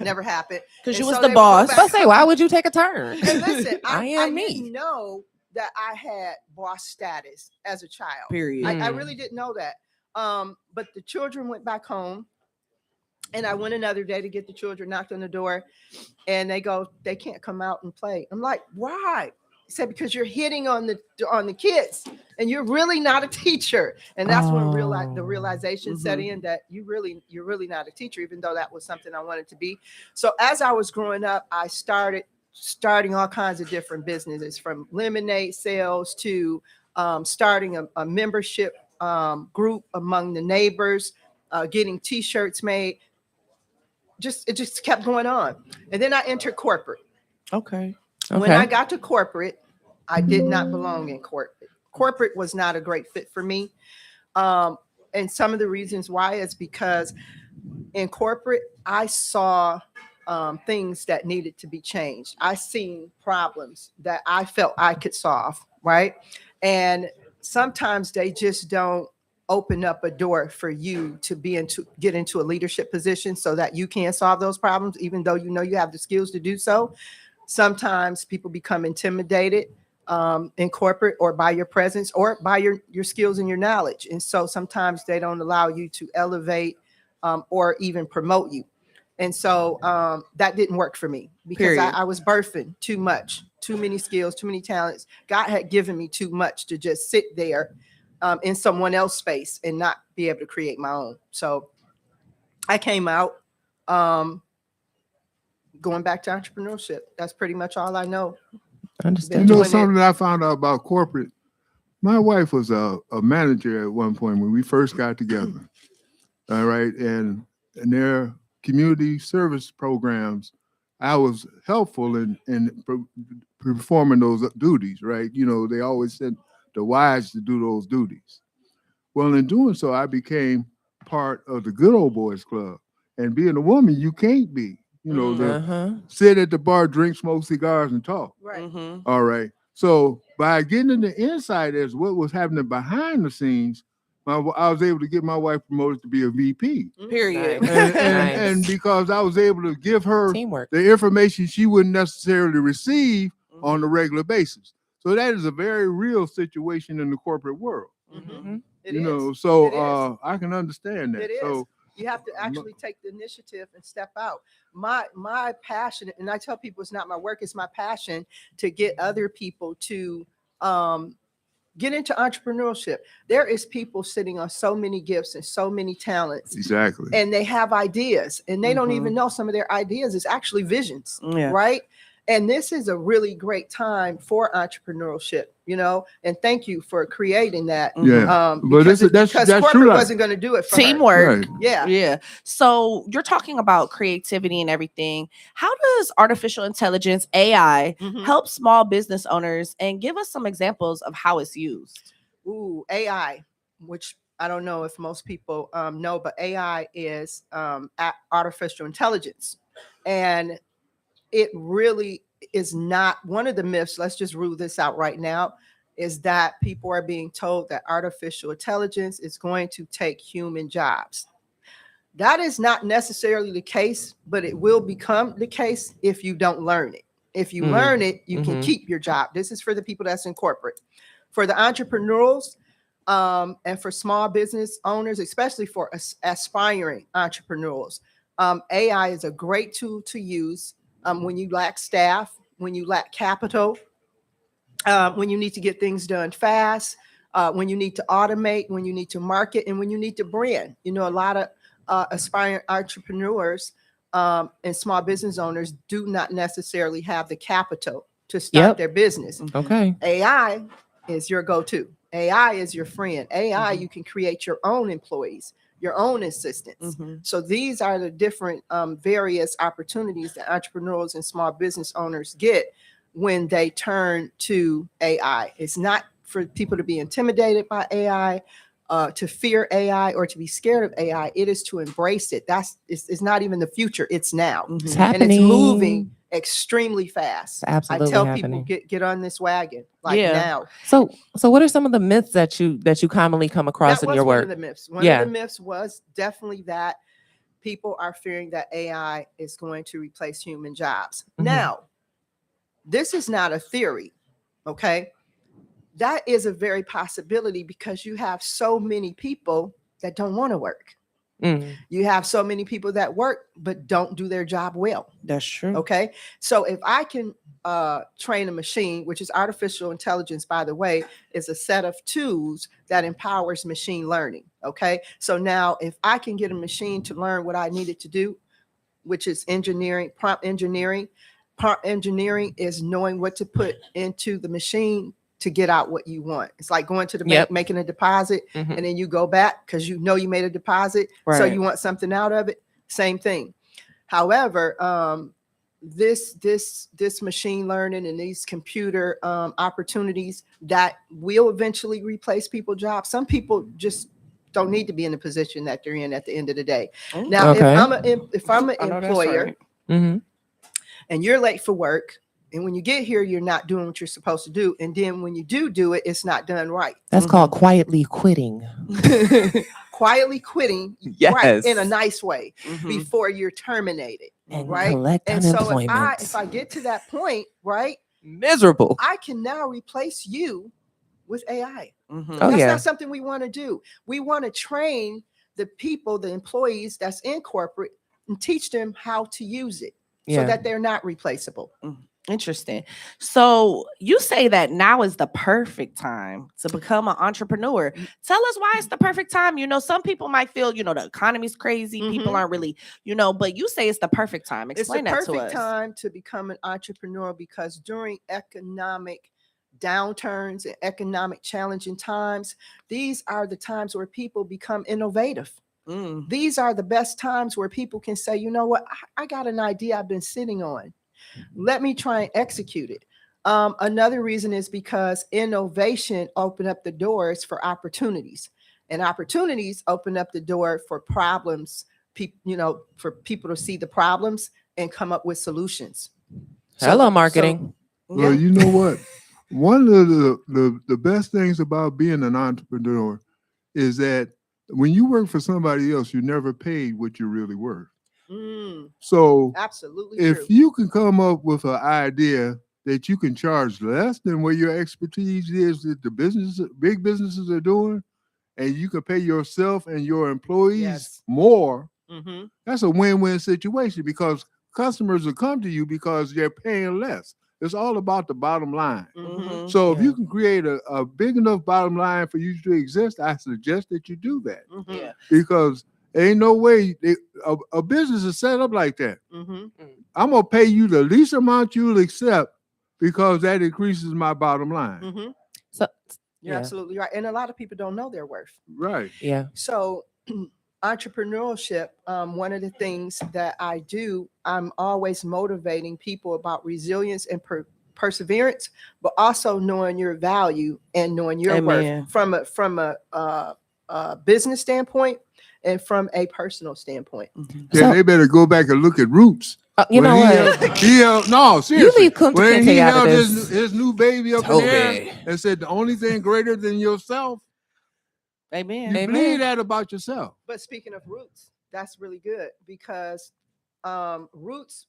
Never happened. Because you was the boss. I say, why would you take a turn? And listen, I didn't know that I had boss status as a child. Period. I really didn't know that. But the children went back home, and I went another day to get the children, knocked on the door, and they go, they can't come out and play. I'm like, why? He said, because you're hitting on the kids, and you're really not a teacher. And that's when the realization set in that you're really not a teacher, even though that was something I wanted to be. So as I was growing up, I starting all kinds of different businesses, from lemonade sales to starting a membership group among the neighbors, getting T-shirts made. It just kept going on. And then I entered corporate. Okay. When I got to corporate, I did not belong in corporate. Corporate was not a great fit for me. And some of the reasons why is because in corporate, I saw things that needed to be changed. I seen problems that I felt I could solve, right? And sometimes they just don't open up a door for you to get into a leadership position so that you can solve those problems, even though you know you have the skills to do so. Sometimes people become intimidated in corporate, or by your presence, or by your skills and your knowledge. And so sometimes they don't allow you to elevate or even promote you. And so that didn't work for me, because I was birthing too much, too many skills, too many talents. God had given me too much to just sit there in someone else's space and not be able to create my own. So I came out going back to entrepreneurship. That's pretty much all I know. You know something that I found out about corporate? My wife was a manager at one point when we first got together. All right. And their community service programs, I was helpful in performing those duties, right? You know, they always sent the wives to do those duties. Well, in doing so, I became part of the good old boys club. And being a woman, you can't be. You know, sit at the bar, drink, smoke cigars, and talk. Right. All right. So by getting in the inside as what was happening behind the scenes, I was able to get my wife promoted to be a VP. Period. And because I was able to give her the information she wouldn't necessarily receive on a regular basis. So that is a very real situation in the corporate world. You know, so I can understand that. It is. So you have to actually take the initiative and step out. My passion, and I tell people it's not my work, it's my passion to get other people to get into entrepreneurship. There is people sitting on so many gifts and so many talents. Exactly. And they have ideas, and they don't even know some of their ideas is actually visions, right? And this is a really great time for entrepreneurship, you know, and thank you for creating that. Yeah. Because that's corporate true. wasn't going to do it for teamwork. her. Yeah. Yeah. So you're talking about creativity and everything. How does artificial intelligence, AI, help small business owners, and give us some examples of how it's used? Ooh, AI, which I don't know if most people know, but AI is artificial intelligence. And it really is not one of the myths. Let's just rule this out right now, is that people are being told that artificial intelligence is going to take human jobs. That is not necessarily the case, but it will become the case if you don't learn it. If you learn it, you can keep your job. This is for the people that's in corporate. For the entrepreneurs and for small business owners, especially for aspiring entrepreneurs, AI is a great tool to use when you lack staff, when you lack capital, when you need to get things done fast, when you need to automate, when you need to market, and when you need to brand. You know, a lot of aspiring entrepreneurs and small business owners do not necessarily have the capital to start their business. AI is your go-to. AI is your friend. AI, you can create your own employees, your own assistants. So these are the different various opportunities that entrepreneurs and small business owners get when they turn to AI. It's not for people to be intimidated by AI, to fear AI, or to be scared of AI. It is to embrace it. It's not even the future. It's now. It's and happening. it's moving extremely fast. Absolutely I tell happening. people get on this wagon now. So what are some of the myths that you commonly come across in your work? One of the myths. One of the myths was definitely that people are fearing that AI is going to replace human jobs. Now, this is not a theory, okay? That is a very possibility, because you have so many people that don't want to work. Mhm. You have so many people that work but don't do their job well. That's true. Okay. So if I can train a machine, which is artificial intelligence, by the way, is a set of tools that empowers machine learning. Okay. So now if I can get a machine to learn what I needed to do, which is engineering, prompt engineering. Prompt engineering is knowing what to put into the machine to get out what you want. It's like going to the bank, making a deposit, and then you go back because you know you made a deposit. So you want something out of it. Same thing. However, this machine learning and these computer opportunities that will eventually replace people's jobs. Some people just don't need to be in the position that they're in at the end of the day. Now, if I'm an employer and you're late for work, and when you get here, you're not doing what you're supposed to do, and then when you do it, it's not done right. That's called quietly quitting. Quietly quitting, Yes. right, in a nice way before you're terminated, and right? collect And so unemployment. if I get to that point, right, miserable. I can now replace you with AI. Oh, That's yeah. not something we want to do. We want to train the people, the employees that's in corporate, and teach them how to use it so that they're not replaceable. Interesting. So you say that now is the perfect time to become an entrepreneur. Tell us why it's the perfect time. You know, some people might feel, you know, the economy's crazy. People aren't really, you know, but you say it's the perfect time. Explain that to us. It's the perfect time to become an entrepreneur because during economic downturns and economic challenging times, these are the times where people become innovative. These are the best times where people can say, you know what, I got an idea I've been sitting on. Let me try and execute it. Another reason is because innovation opened up the doors for opportunities, and opportunities open up the door for problems. For people to see the problems and come up with solutions. Hello, marketing. Well, you know what? One of the best things about being an entrepreneur is that when you work for somebody else, you're never paid what you're really worth. So absolutely if you can come up with an idea that you can charge less than what your expertise is that the big businesses are doing, and you can pay yourself and your employees more, that's a win-win situation because customers will come to you because they're paying less. It's all about the bottom line. So if you can create a big enough bottom line for you to exist, I suggest that you do that. Because ain't no way a business is set up like that. I'm gonna pay you the least amount you'll accept because that increases my bottom line. So you're absolutely right, and a lot of people don't know their worth. Right. Yeah. So entrepreneurship, one of the things that I do, I'm always motivating people about resilience and perseverance, but also knowing your value and knowing your worth from a business standpoint and from a personal standpoint. Yeah, they better go back and look at Roots. You know what? No, seriously. You leave Kunta when Kinte he out of held this. his new baby up in there and said, the only thing greater than yourself, Amen. you believe that about yourself. But speaking of Roots, that's really good because Roots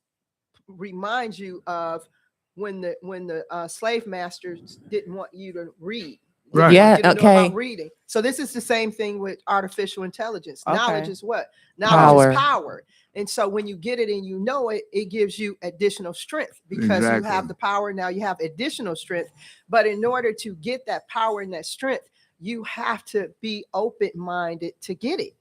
reminds you of when the slave masters didn't want you to read. Right. Yeah. You know Okay. about reading. So this is the same thing with artificial intelligence. Okay. Knowledge is what? Knowledge Power. is power. And so when you get it and you know it, it gives you additional strength because you have the power. Now you have additional strength. But in order to get that power and that strength, you have to be open-minded to get it.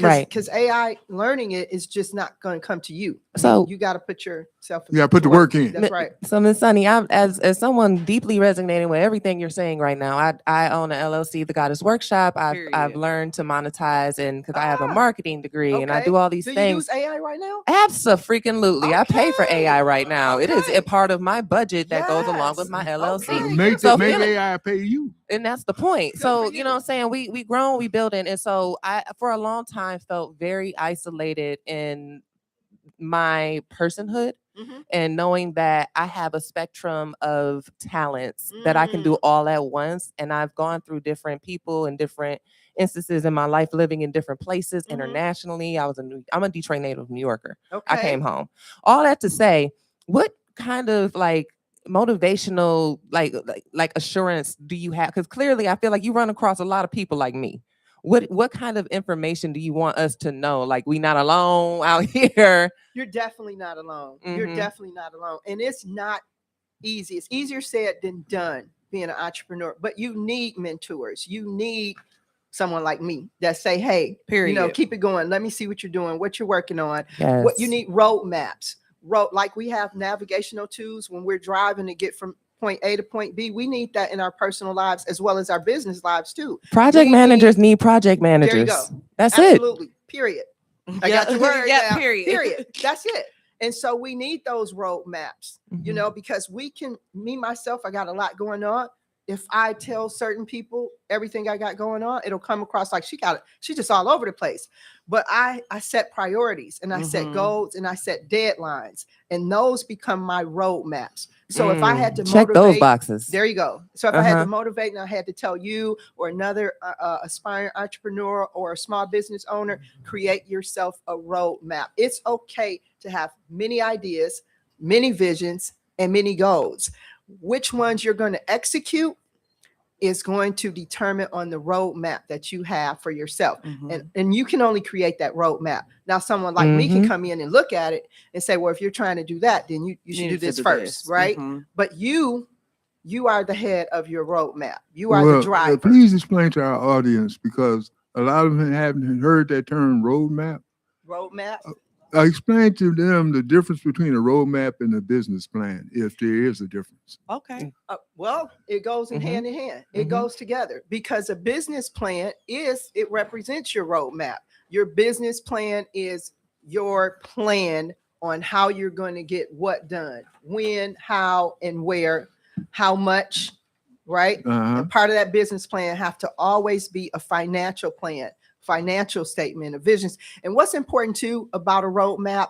Right. Because AI learning it is just not going to come to you. So you got to put yourself. You got to put the work in. That's right. So Miss Sunny, I'm as someone deeply resonating with everything you're saying right now. I own an LLC, the Goddess Workshop. I've learned to monetize, and because I have a marketing degree and I do all these do things. You use AI right now? Absolutely. I pay for AI right now. It is a part of my budget that goes along with my LLC. Make AI pay you. And that's the point. So, you know what I'm saying? We grown, we building. And so I, for a long time, felt very isolated in my personhood and knowing that I have a spectrum of talents that I can do all at once. And I've gone through different people and different instances in my life, living in different places internationally. I'm a Detroit native New Yorker. I came home. All that to say, what kind of like motivational like assurance do you have? Because clearly I feel like you run across a lot of people like me what kind of information do you want us to know? Like, we not alone out here. You're definitely not alone. Mhm. You're definitely not alone. And it's not easy. It's easier said than done being an entrepreneur, but you need mentors. You need someone like me that say, hey, Period. keep it going. Let me see what you're doing, what you're working on. Yes. What you need, roadmaps. Like we have navigational tools when we're driving to get from point A to point B. We need that in our personal lives as well as our business lives too. Project managers need project managers. There you go. That's Absolutely. Period. I got your word. Yeah, now. period. That's it. And so we need those roadmaps, because we can, myself, I got a lot going on. If I tell certain people everything I got going on, it'll come across like she's just all over the place. But I set priorities and I set goals and I set deadlines, and those become my roadmaps. So if I had to check motivate, those boxes. there you go. So if I had to motivate and I had to tell you or another aspiring entrepreneur or a small business owner, create yourself a roadmap. It's okay to have many ideas, many visions, and many goals. Which ones you're going to execute is going to determine on the roadmap that you have for yourself. And you can only create that roadmap. Now, someone like me can come in and look at it and say, well, if you're trying to do that, then you should do this first, right? But you are the head of your roadmap. You are the driver. Please explain to our audience, because a lot of them haven't heard that term roadmap. Roadmap? Explain to them the difference between a roadmap and a business plan, if there is a difference. Okay. Well, it goes in hand in hand. It goes together, because a business plan it represents your roadmap. Your business plan is your plan on how you're going to get what done, when, how, and where, how much, right? And part of that business plan have to always be a financial plan, financial statement of visions. And what's important too about a roadmap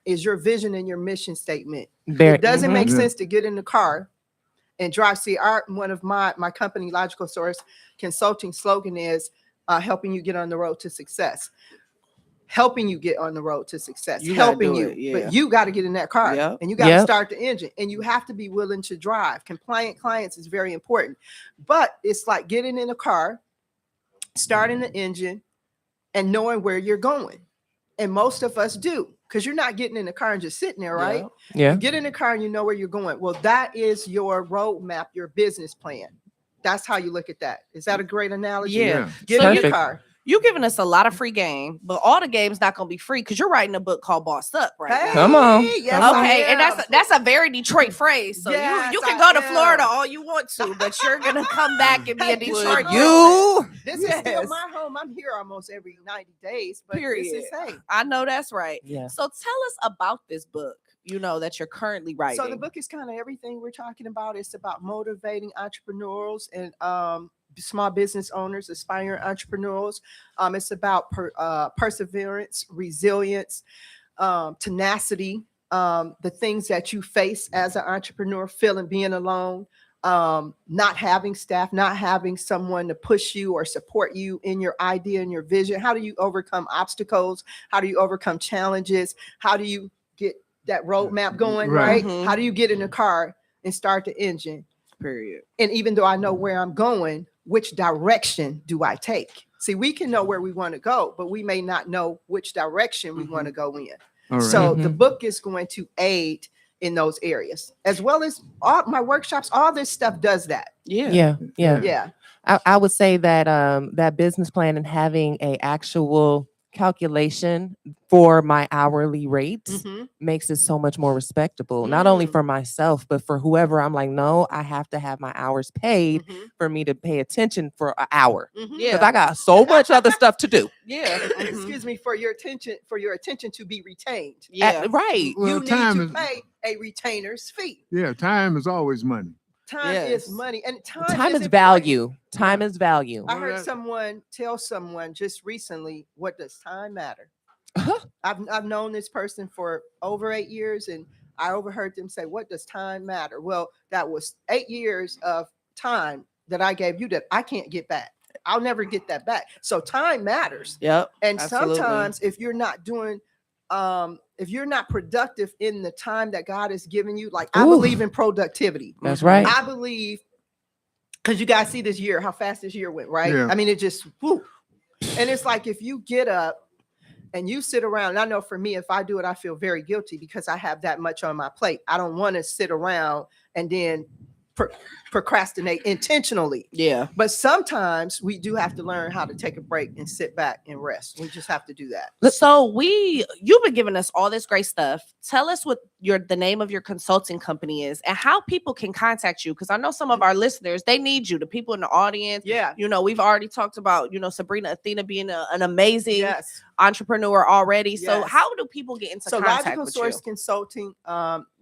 is your vision and your mission statement. It doesn't make sense to get in the car and drive. See, one of my company, Logical Source Consulting, slogan is helping you get on the road to success. Helping you get on the road to success. Helping you. But you got to get in that car and you got to start the engine, and you have to be willing to drive. Compliant clients is very important. But it's like getting in a car, starting the engine, and knowing where you're going. And most of us do, because you're not getting in the car and just sitting there, right? Yeah. You get in the car and you know where you're going. Well, that is your roadmap, your business plan. That's how you look at that. Is that a great analogy? Yeah. Get in the car. You giving us a lot of free game, but all the game's not gonna be free because you're writing a book called Boss Up right now. Come on. Yes, okay, and that's a very Detroit phrase. So Yes, you can go to Florida all you want to, but you're gonna come back and be a Detroit. This is still my home. I'm here almost every 90 days. But Period. This is safe. I know that's right. Yeah. So tell us about this book, that you're currently writing. So the book is kind of everything we're talking about. It's about motivating entrepreneurs and small business owners, aspiring entrepreneurs. It's about perseverance, resilience, tenacity, the things that you face as an entrepreneur, being alone, not having staff, not having someone to push you or support you in your idea and your vision. How do you overcome obstacles? How do you overcome challenges? How do you get that roadmap going, right? How do you get in the car and start the engine? Period. And even though I know where I'm going, which direction do I take? See, we can know where we want to go, but we may not know which direction we want to go in. All right. So the book is going to aid in those areas, as well as all my workshops. All this stuff does that. Yeah. I would say that that business plan and having a actual calculation for my hourly rates makes it so much more respectable, not only for myself, but for whoever. I'm like, no, I have to have my hours paid for me to pay attention for an hour, because I got so much other stuff to do. Excuse me, for your attention to be retained. Right. Well, You need to pay a retainer's fee. Yeah, time is always money. Time is money, and Time is value. Time is value. I heard someone tell someone just recently, what does time matter? I've known this person for over 8 years, and I overheard them say, what does time matter? Well, that was 8 years of time that I gave you that I can't get back. I'll never get that back. So time matters. Yep. And absolutely. sometimes if you're not doing, if you're not productive in the time that God has given you, like I believe in productivity. That's right. I believe, because you guys see this year, how fast this year went, right? Yeah. I mean, it just, whoo. And it's like, if you get up and you sit around, and I know for me, if I do it, I feel very guilty because I have that much on my plate. I don't want to sit around and then procrastinate intentionally. Yeah. But sometimes we do have to learn how to take a break and sit back and rest. We just have to do that. So you've been giving us all this great stuff. Tell us what the name of your consulting company is and how people can contact you. Because I know some of our listeners, they need you. The people in the audience. Yeah. You know, we've already talked about, Sabrina Athena being an amazing entrepreneur already. Yes. So how do people get into contact Logical with Source you? Consulting,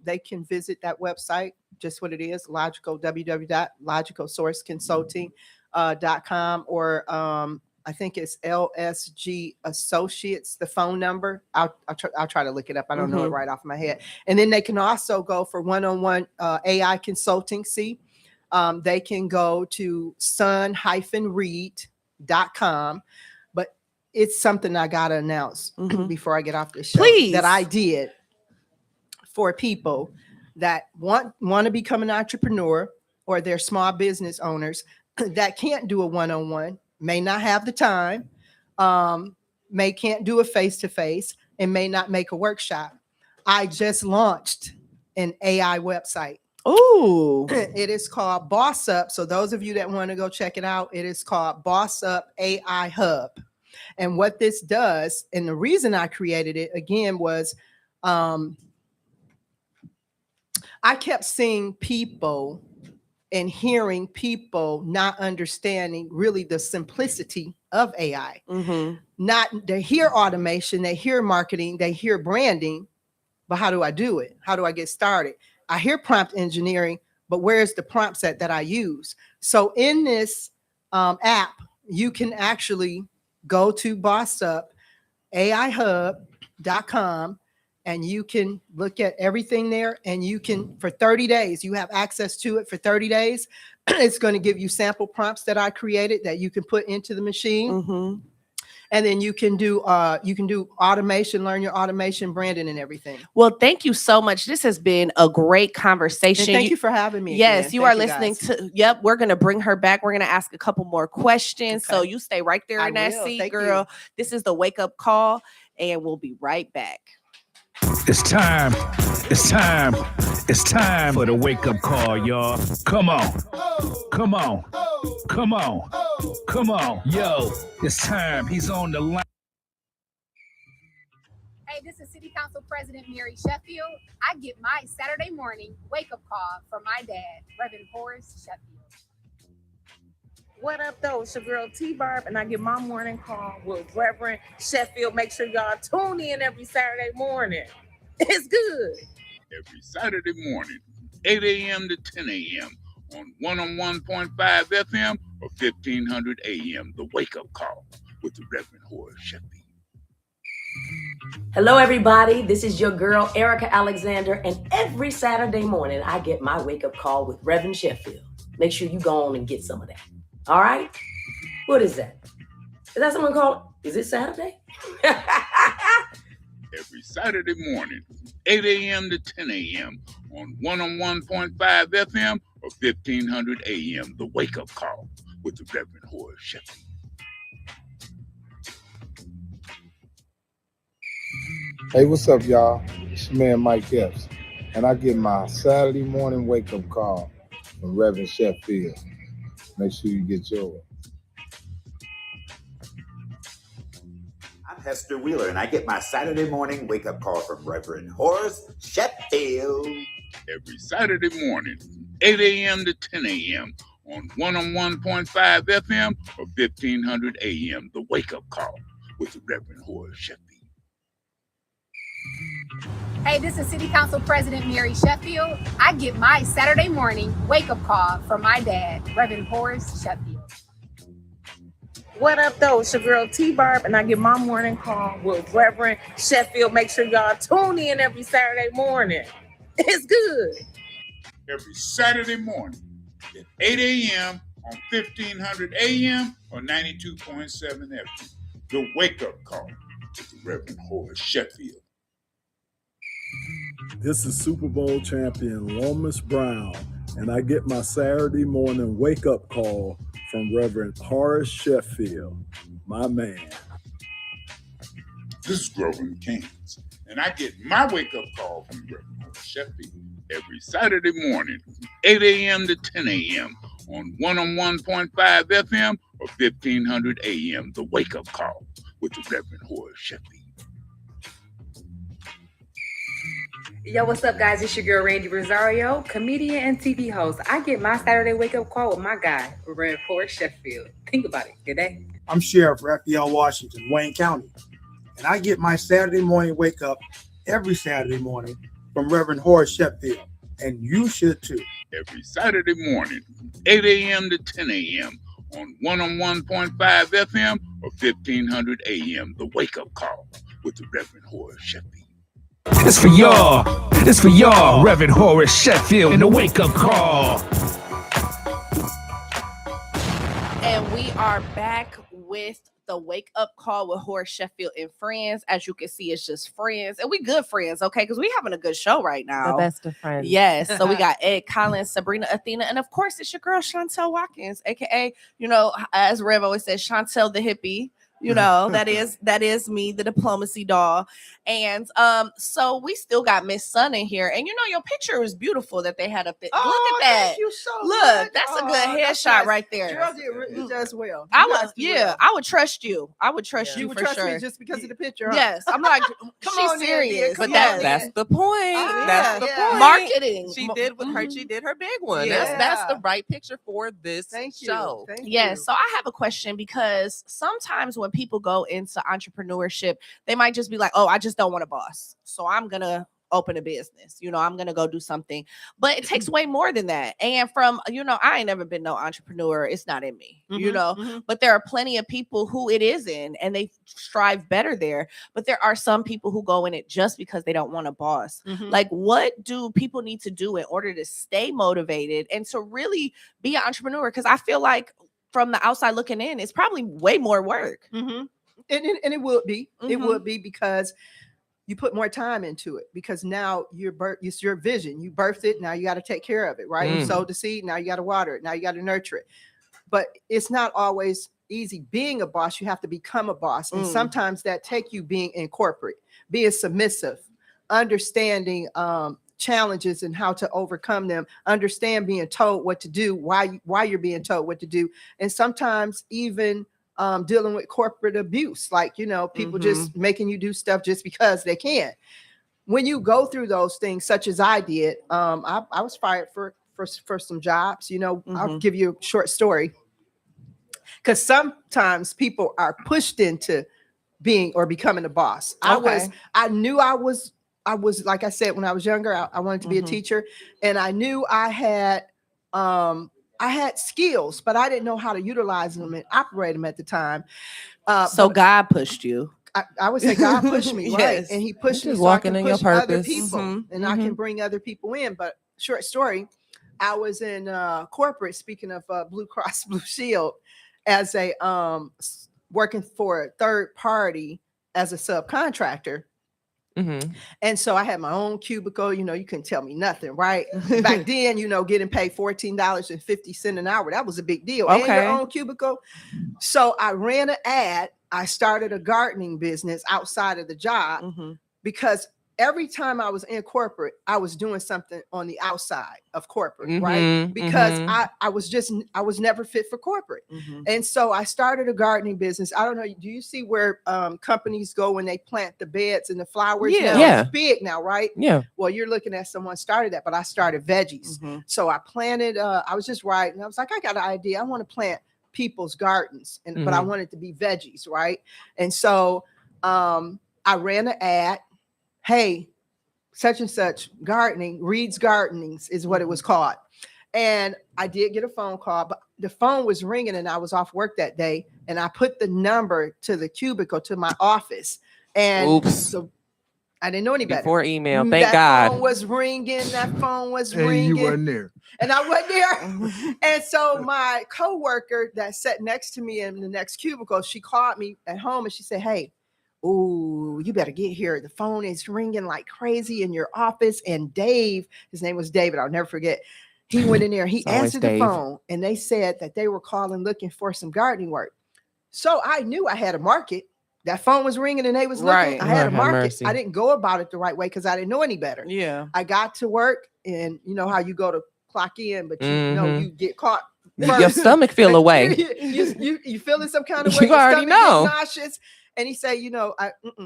they can visit that website. Just what it is, www.logicalsourceconsulting.com, or I think it's LSG Associates, the phone number. I'll try to look it up. I don't know it right off my head. And then they can also go for one-on-one AI consulting. They can go to sun-read.com. But it's something I got to announce before I get off the show. Please. That I did for people that want to become an entrepreneur, or they're small business owners that can't do a one-on-one, may not have the time, can't do a face-to-face, and may not make a workshop. I just launched an AI website. Ooh. It is called Boss Up. So those of you that want to go check it out, it is called Boss Up AI Hub. And what this does, and the reason I created it again was, I kept seeing people and hearing people not understanding really the simplicity of AI. They hear automation, they hear marketing, they hear branding, but how do I do it? How do I get started? I hear prompt engineering, but where's the prompts that I use? So in this app, you can actually go to bossupAIHub.com, and you can look at everything there, and you can, for 30 days, you have access to it for 30 days. It's going to give you sample prompts that I created that you can put into the machine. And then you can do automation, learn your automation, branding, and everything. Well, thank you so much. This has been a great conversation. And thank you for having me. Yes, again. you Thank are listening guys. to, we're going to bring her back. We're going to ask a couple more questions. Okay. So you stay right there in that seat, Thank girl. you. This is the Wake Up Call, and we'll be right back. It's time. It's time. It's time for the wake up call, y'all. Come on. Come on. Come on. Come on. Yo, it's time. He's on the line. Hey, this is City Council President Mary Sheffield. I get my Saturday morning wake-up call from my dad, Reverend Horace Sheffield. What up, though? It's your girl T-Barb, and I get my morning call with Reverend Sheffield. Make sure y'all tune in every Saturday morning. It's good. Every Saturday morning, 8 a.m. to 10 a.m. on 101.5 FM or 1500 a.m. The Wake Up Call with the Reverend Horace Sheffield. Hello, everybody. This is your girl, Erica Alexander, and every Saturday morning, I get my wake-up call with Reverend Sheffield. Make sure you go on and get some of that. All right? What is that? Is that someone called? Is it Saturday? Every Saturday morning, 8 a.m. to 10 a.m. on 101.5 FM or 1500 a.m. The Wake Up Call with the Reverend Horace Sheffield. Hey, what's up, y'all? It's your man Mike Epps, and I get my Saturday morning wake-up call from Reverend Sheffield. Make sure you get yours. I'm Hester Wheeler, and I get my Saturday morning wake-up call from Reverend Horace Sheffield. Every Saturday morning, 8 a.m. to 10 a.m. on 101.5 FM or 1500 a.m. The Wake Up Call with the Reverend Horace Sheffield. Hey, this is City Council President Mary Sheffield. I get my Saturday morning wake-up call from my dad, Reverend Horace Sheffield. What up, though? It's your girl T-Barb, and I get my morning call with Reverend Sheffield. Make sure y'all tune in every Saturday morning. It's good. Every Saturday morning at 8 a.m. on 1500 a.m. or 92.7 FM. The Wake Up Call with the Reverend Horace Sheffield. This is Super Bowl champion Lomas Brown, and I get my Saturday morning wake-up call from Reverend Horace Sheffield, my man. This is Grover in Kansas, and I get my wake-up call from Reverend Horace Sheffield every Saturday morning from 8 a.m. to 10 a.m. on 101.5 FM or 1500 AM, the wake-up call with the Reverend Horace Sheffield. Yo, what's up, guys? It's your girl, Randy Rosario, comedian and TV host. I get my Saturday wake-up call with my guy, Reverend Horace Sheffield. Think about it. Good day. I'm Sheriff Raphael Washington, Wayne County, and I get my Saturday morning wake up every Saturday morning from Reverend Horace Sheffield, and you should too. Every Saturday morning from 8 a.m. to 10 a.m. on 101.5 FM or 1500 AM, the wake-up call with the Reverend Horace Sheffield. It's for y'all. It's for y'all, Reverend Horace Sheffield and the wake-up call. And we are back with the wake-up call with Horace Sheffield and friends. As you can see, it's just friends. And we good friends, okay? Because we having a good show right now. The best of friends. Yes. So we got Ed Collins, Sabrina Athena, and of course, it's your girl, Chantel Watkins, a.k.a., as Rev always says, Chantel the hippie. That is me, the diplomacy doll. And so we still got Miss Sun in here. And your picture is beautiful that they had up there. Look at that. Thank you so Look, much. that's a good That's headshot nice. right there. Girl did just well. I You guys would, did yeah, well. I would trust you. I would trust You you would for trust sure. me just because of the picture. Huh? Yes, I'm like, Come she's on, serious. But That's the point. That's the point. Marketing. She did with her. She did her big one. Yeah. That's the right picture for this show. Yes. So I have a question, because sometimes when people go into entrepreneurship, they might just be like, oh, I just don't want a boss, so I'm going to open a business. I'm going to go do something. But it takes way more than that. And from, I ain't never been no entrepreneur. It's not in me, but there are plenty of people who it is in and they strive better there. But there are some people who go in it just because they don't want a boss. Like, what do people need to do in order to stay motivated and to really be an entrepreneur? Because I feel like from the outside looking in, it's probably way more work. And it would be. It would be because you put more time into it, because now it's your vision. You birthed it. Now you got to take care of it, right? You sowed the seed. Now you got to water it. Now you got to nurture it. But it's not always easy being a boss. You have to become a boss. And sometimes that take you being in corporate, being submissive, understanding challenges and how to overcome them, understand being told what to do, why you're being told what to do. And sometimes even dealing with corporate abuse, like, people just making you do stuff just because they can. When you go through those things, such as I did, I was fired for some jobs. I'll give you a short story, because sometimes people are pushed into being or becoming a boss. I knew I was, like I said, when I was younger, I wanted to be a teacher, and I knew I had skills, but I didn't know how to utilize them and operate them at the time. So God pushed you. I would say God pushed me, right? Yes. And He pushed me Just so I walking can in your push other purpose. people, and I can bring other people in. But short story, I was in corporate. Speaking of Blue Cross Blue Shield, as a working for a third party as a subcontractor. And so I had my own cubicle. You couldn't tell me nothing, right? Back then, getting paid $14.50 an hour, that was a big deal. And your own cubicle. So I ran an ad. I started a gardening business outside of the job, because every time I was in corporate, I was doing something on the outside of corporate, right? Because I was never fit for corporate. And so I started a gardening business. I don't know. Do you see where companies go when they plant the beds and the flowers? Yeah. It's big now, right? Yeah. Well, you're looking at someone started that, but I started veggies. So I planted, I was just writing. I was like, I got an idea. I want to plant people's gardens, but I want it to be veggies, right? And so I ran an ad. Hey, such and such gardening, Reed's Gardenings is what it was called. And I did get a phone call, but the phone was ringing and I was off work that day. And I put the number to the cubicle to my office. And so I didn't know any better. Before email, thank that God. Phone was ringing. That phone was And ringing. you wasn't there. And I wasn't there. And so my coworker that sat next to me in the next cubicle, she called me at home and she said, hey, oh, you better get here. The phone is ringing like crazy in your office. And Dave, his name was David, I'll never forget. He went in there. He It's always answered the Dave. phone, and they said that they were calling looking for some gardening work. So I knew I had a market. That phone was ringing, and they was looking. Right. I had a Lord have market. mercy. I didn't go about it the right way because I didn't know any better. Yeah. I got to work, and you know how you go to clock in, but you know Mhm. you get caught. Your First. stomach feel away. you feeling some kind of way. You your already stomach know. get nauseous. And he say, you know,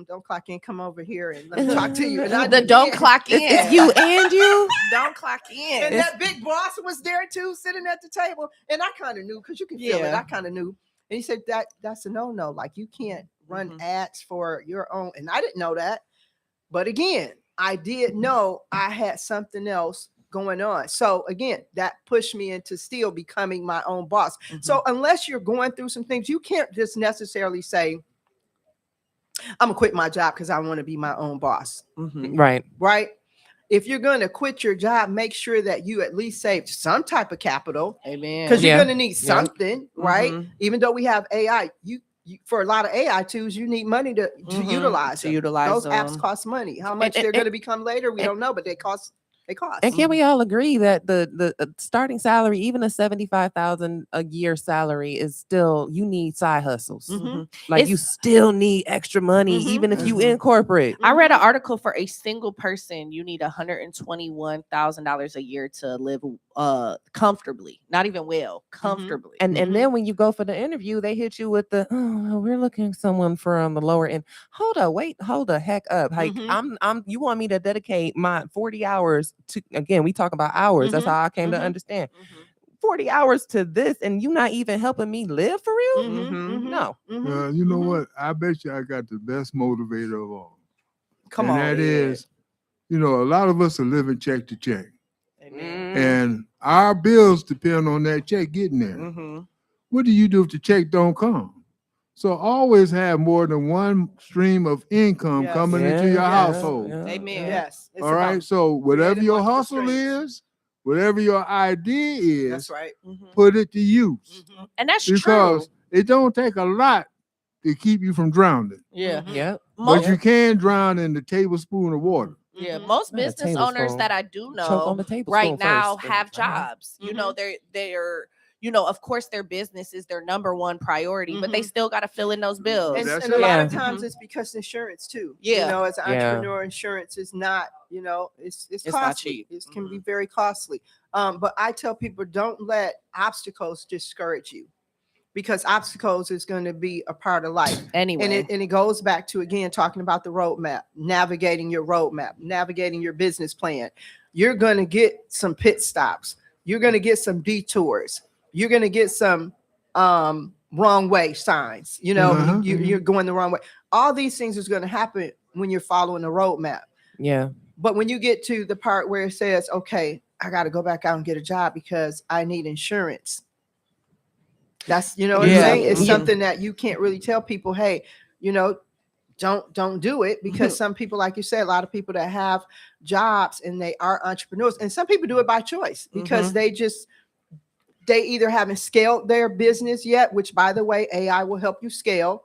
don't clock in. Come over here and let me talk to you. And I The did don't it. clock in. It's you and you. Don't clock in. And that big boss was there too, sitting at the table. And I kind of knew because you can feel it. Yeah. I kind of knew. And he said that's a no-no. Like you can't run ads for your own. And I didn't know that. But again, I did know I had something else going on. So again, that pushed me into still becoming my own boss. So unless you're going through some things, you can't just necessarily say, I'm gonna quit my job because I want to be my own boss. Right. Right. If you're going to quit your job, make sure that you at least save some type of capital. Amen. Because you're Yeah. going to need something, right? Even though we have AI, you for a lot of AI tools, you need money to utilize them. Those apps cost money. How much they're going to become later, we don't know, but they cost. They cost. And can we all agree that the starting salary, even a $75,000 a year salary, is still, you need side hustles. Like you still need extra money, even if you in corporate. I read an article for a single person, you need $121,000 a year to live comfortably, not even well, comfortably. And then when you go for the interview, they hit you with the, oh, we're looking for someone from the lower end. Hold the heck up. Like you want me to dedicate my 40 hours to, again, we talk about hours. That's how I came to understand. 40 hours to this, and you not even helping me live for real? No. You know what? I bet you I got the best motivator of all. Come on. That is, you know, a lot of us are living check to check. And our bills depend on that check getting there. What do you do if the check don't come? So always have more than one stream of income coming into your household. Amen. Yes. All right. So whatever your hustle is, whatever your idea is, that's right. Put it to use. And that's because true. It don't take a lot to keep you from drowning. Yeah. Yeah. But you can drown in the tablespoon of water. Yeah, most Not a business owners tablespoon. that I do Choke on know the tablespoon right now first. have jobs. You know, they're you know, of course their business is their number one priority, but they still got to fill in those bills. And a lot of times it's because insurance too. Yeah. You know, as an entrepreneur, insurance is not, you know, it's costly. not cheap. It can be very costly. But I tell people, don't let obstacles discourage you, because obstacles is going to be a part of life anyway. And it goes back to, again, talking about the roadmap, navigating your roadmap, navigating your business plan. You're going to get some pit stops. You're going to get some detours. You're going to get some wrong way signs. You know, you're going the wrong way. All these things is going to happen when you're following the roadmap. Yeah. But when you get to the part where it says, okay, I got to go back out and get a job because I need insurance. That's, you know what I'm saying? It's something that you can't really tell people, hey, you know, don't do it, because some people, like you said, a lot of people that have jobs and they are entrepreneurs, and some people do it by choice because they either haven't scaled their business yet, which, by the way, AI will help you scale.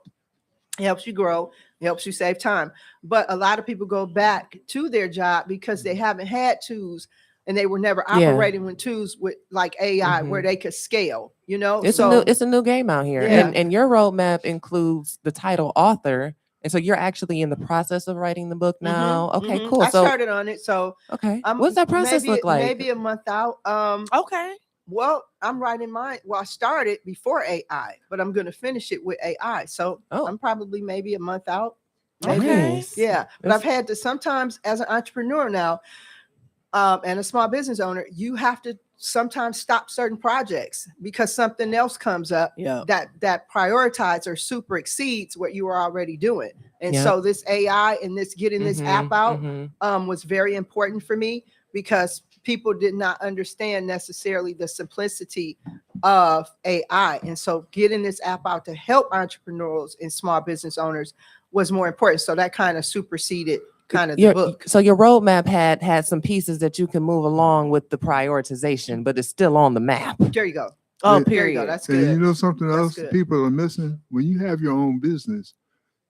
It helps you grow. It helps you save time. But a lot of people go back to their job because they haven't had tools and they were never operating with tools with like AI where they could scale, you know? It's a new game out here. And your roadmap includes the title author. And so you're actually in the process of writing the book now. Okay, cool. I started on it. So okay. What's that process look like? Maybe a month out. Okay. Well, I'm writing mine. Well, I started before AI, but I'm going to finish it with AI. So I'm probably maybe a month out. Maybe. Nice. Yeah. But I've had to sometimes, as an entrepreneur now, and a small business owner, you have to sometimes stop certain projects because something else comes up that prioritize or super exceeds what you were already doing. And so this AI and this getting this app out was very important for me, because people did not understand necessarily the simplicity of AI. And so getting this app out to help entrepreneurs and small business owners was more important. So that kind of superseded kind of the book. So your roadmap had some pieces that you can move along with the prioritization, but it's still on the map. There you go. Oh, There you period. go. That's And good. you know something That's else good. people are missing? When you have your own business,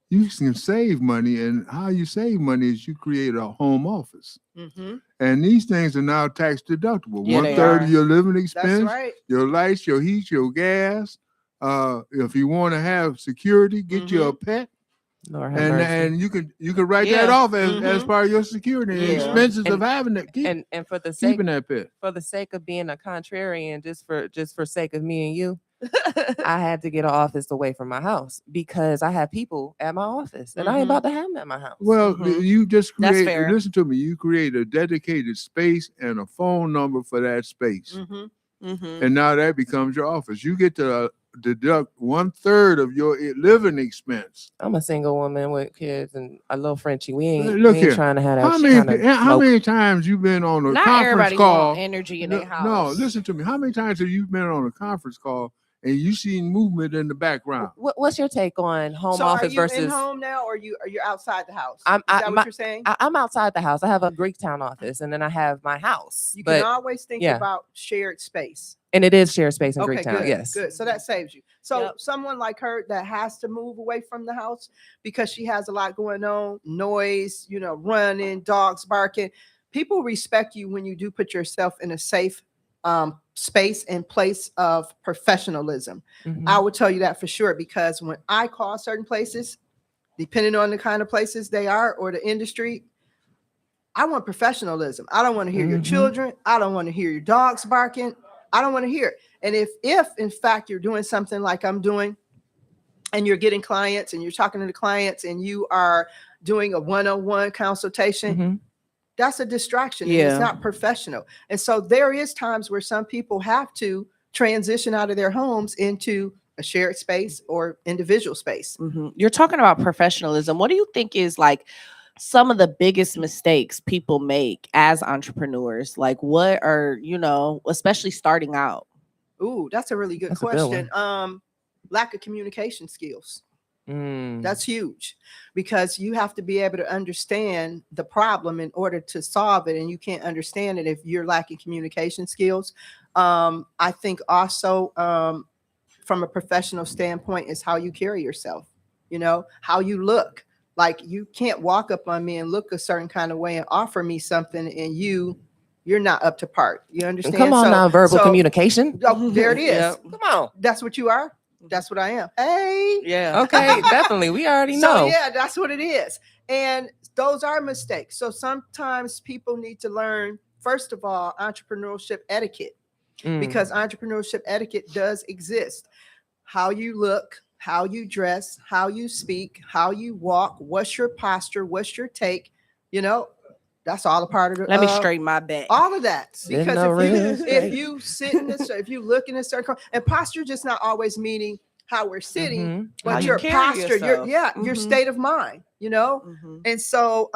you can save money, and how you save money is you create a home office. Mm-hmm. And these things are now tax deductible. Yeah, One they third are. of your living That's expense, right. your lights, your heat, your gas. If you want to have security, get you a pet. Lord have mercy. And you can write that Yeah. off as part of your security and Yeah. expenses of having that And for the sake keeping that pet. for the sake of being a contrarian, just for sake of me and you, I had to get an office away from my house because I have people at my office and I ain't about to have them at my house. Well, you just That's create. fair. Listen to me. You create a dedicated space and a phone number for that space, and now that becomes your office. You get to deduct 1/3 of your living expense. I'm a single woman with kids and a little Frenchie. We ain't Look here. trying to have that How kind of how smoke. many times you been on a Not conference everybody call? want energy in their house. No, listen to me. How many times have you been on a conference call and you seen movement in the background? What's your take on home So office are you versus? in home now, or are you outside the house? I'm- Is that I- what you're saying? I'm outside the house. I have a Greektown office, and then I have my house. You but can always think yeah. about shared space. And it is shared space in Okay, Greektown. good, Yes. good. So that saves you. So someone like her that has to move away from the house because she has a lot going on, noise, running, dogs barking. People respect you when you do put yourself in a safe space and place of professionalism. I would tell you that for sure, because when I call certain places, depending on the kind of places they are or the industry, I want professionalism. I don't want to hear your children. I don't want to hear your dogs barking. I don't want to hear it. And if in fact you're doing something like I'm doing, and you're getting clients and you're talking to the clients and you are doing a one-on-one consultation, that's a distraction. And it's not professional. And so there is times where some people have to transition out of their homes into a shared space or individual space. You're talking about professionalism. What do you think is like some of the biggest mistakes people make as entrepreneurs? Like what are, especially starting out? Ooh, that's a really good That's a good question. Lack of communication skills. That's huge, because you have to be able to understand the problem in order to solve it. And you can't understand it if you're lacking communication skills. I think also from a professional standpoint is how you carry yourself, how you look. Like you can't walk up on me and look a certain kind of way and offer me something and you're not up to par. You understand? Come on, nonverbal communication. Oh, there it is. Yep. Come on. That's what you are. That's what I am. Hey. Yeah. Okay, definitely. We already know. So yeah, that's what it is. And those are mistakes. So sometimes people need to learn, first of all, entrepreneurship etiquette, because entrepreneurship etiquette does exist. How you look, how you dress, how you speak, how you walk, what's your posture, what's your take, that's all a part of it. Let me straighten my back. All of that. Because if you you sit in this, if you look in a certain, and posture just not always meaning how we're sitting, but How you your carry posture, yourself. your state of mind, And so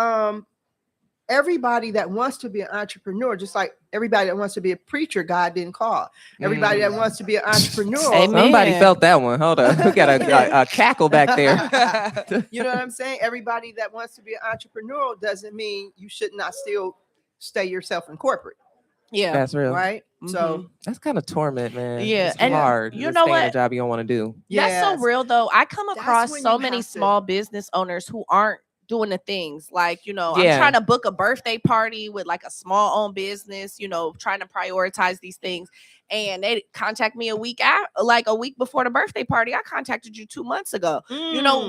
everybody that wants to be an entrepreneur, just like everybody that wants to be a preacher, God didn't call. Everybody that wants to be an entrepreneur. Amen. Somebody felt that one. Hold on. We got a cackle back there. You know what I'm saying? Everybody that wants to be an entrepreneur doesn't mean you should not still stay yourself in corporate. Yeah. That's real. Right. So that's kind of torment, man. Yeah, It's and hard. you to know stay in what? a job you don't want to do. That's so real though. I come across when so you many have to- small business owners who aren't doing the things like, I'm Yeah. trying to book a birthday party with like a small owned business, trying to prioritize these things. And they contact me a week before the birthday party. I contacted you 2 months ago,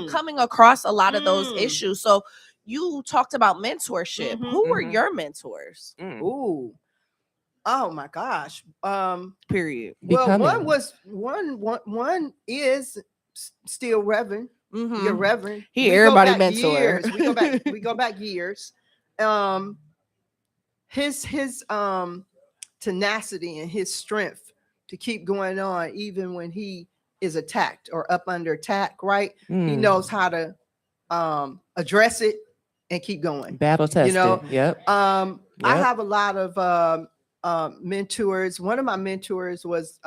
coming across a lot of those issues. So you talked about mentorship. Who were your mentors? Ooh. Oh my gosh. Period. Well, Becoming. one is still Reverend. Your Reverend. He We go everybody back mentor. years. We go back years. His tenacity and his strength to keep going on even when he is attacked or up under attack, right? He knows how to address it and keep going. Battle tested. Yep. I have a lot of mentors. One of my mentors was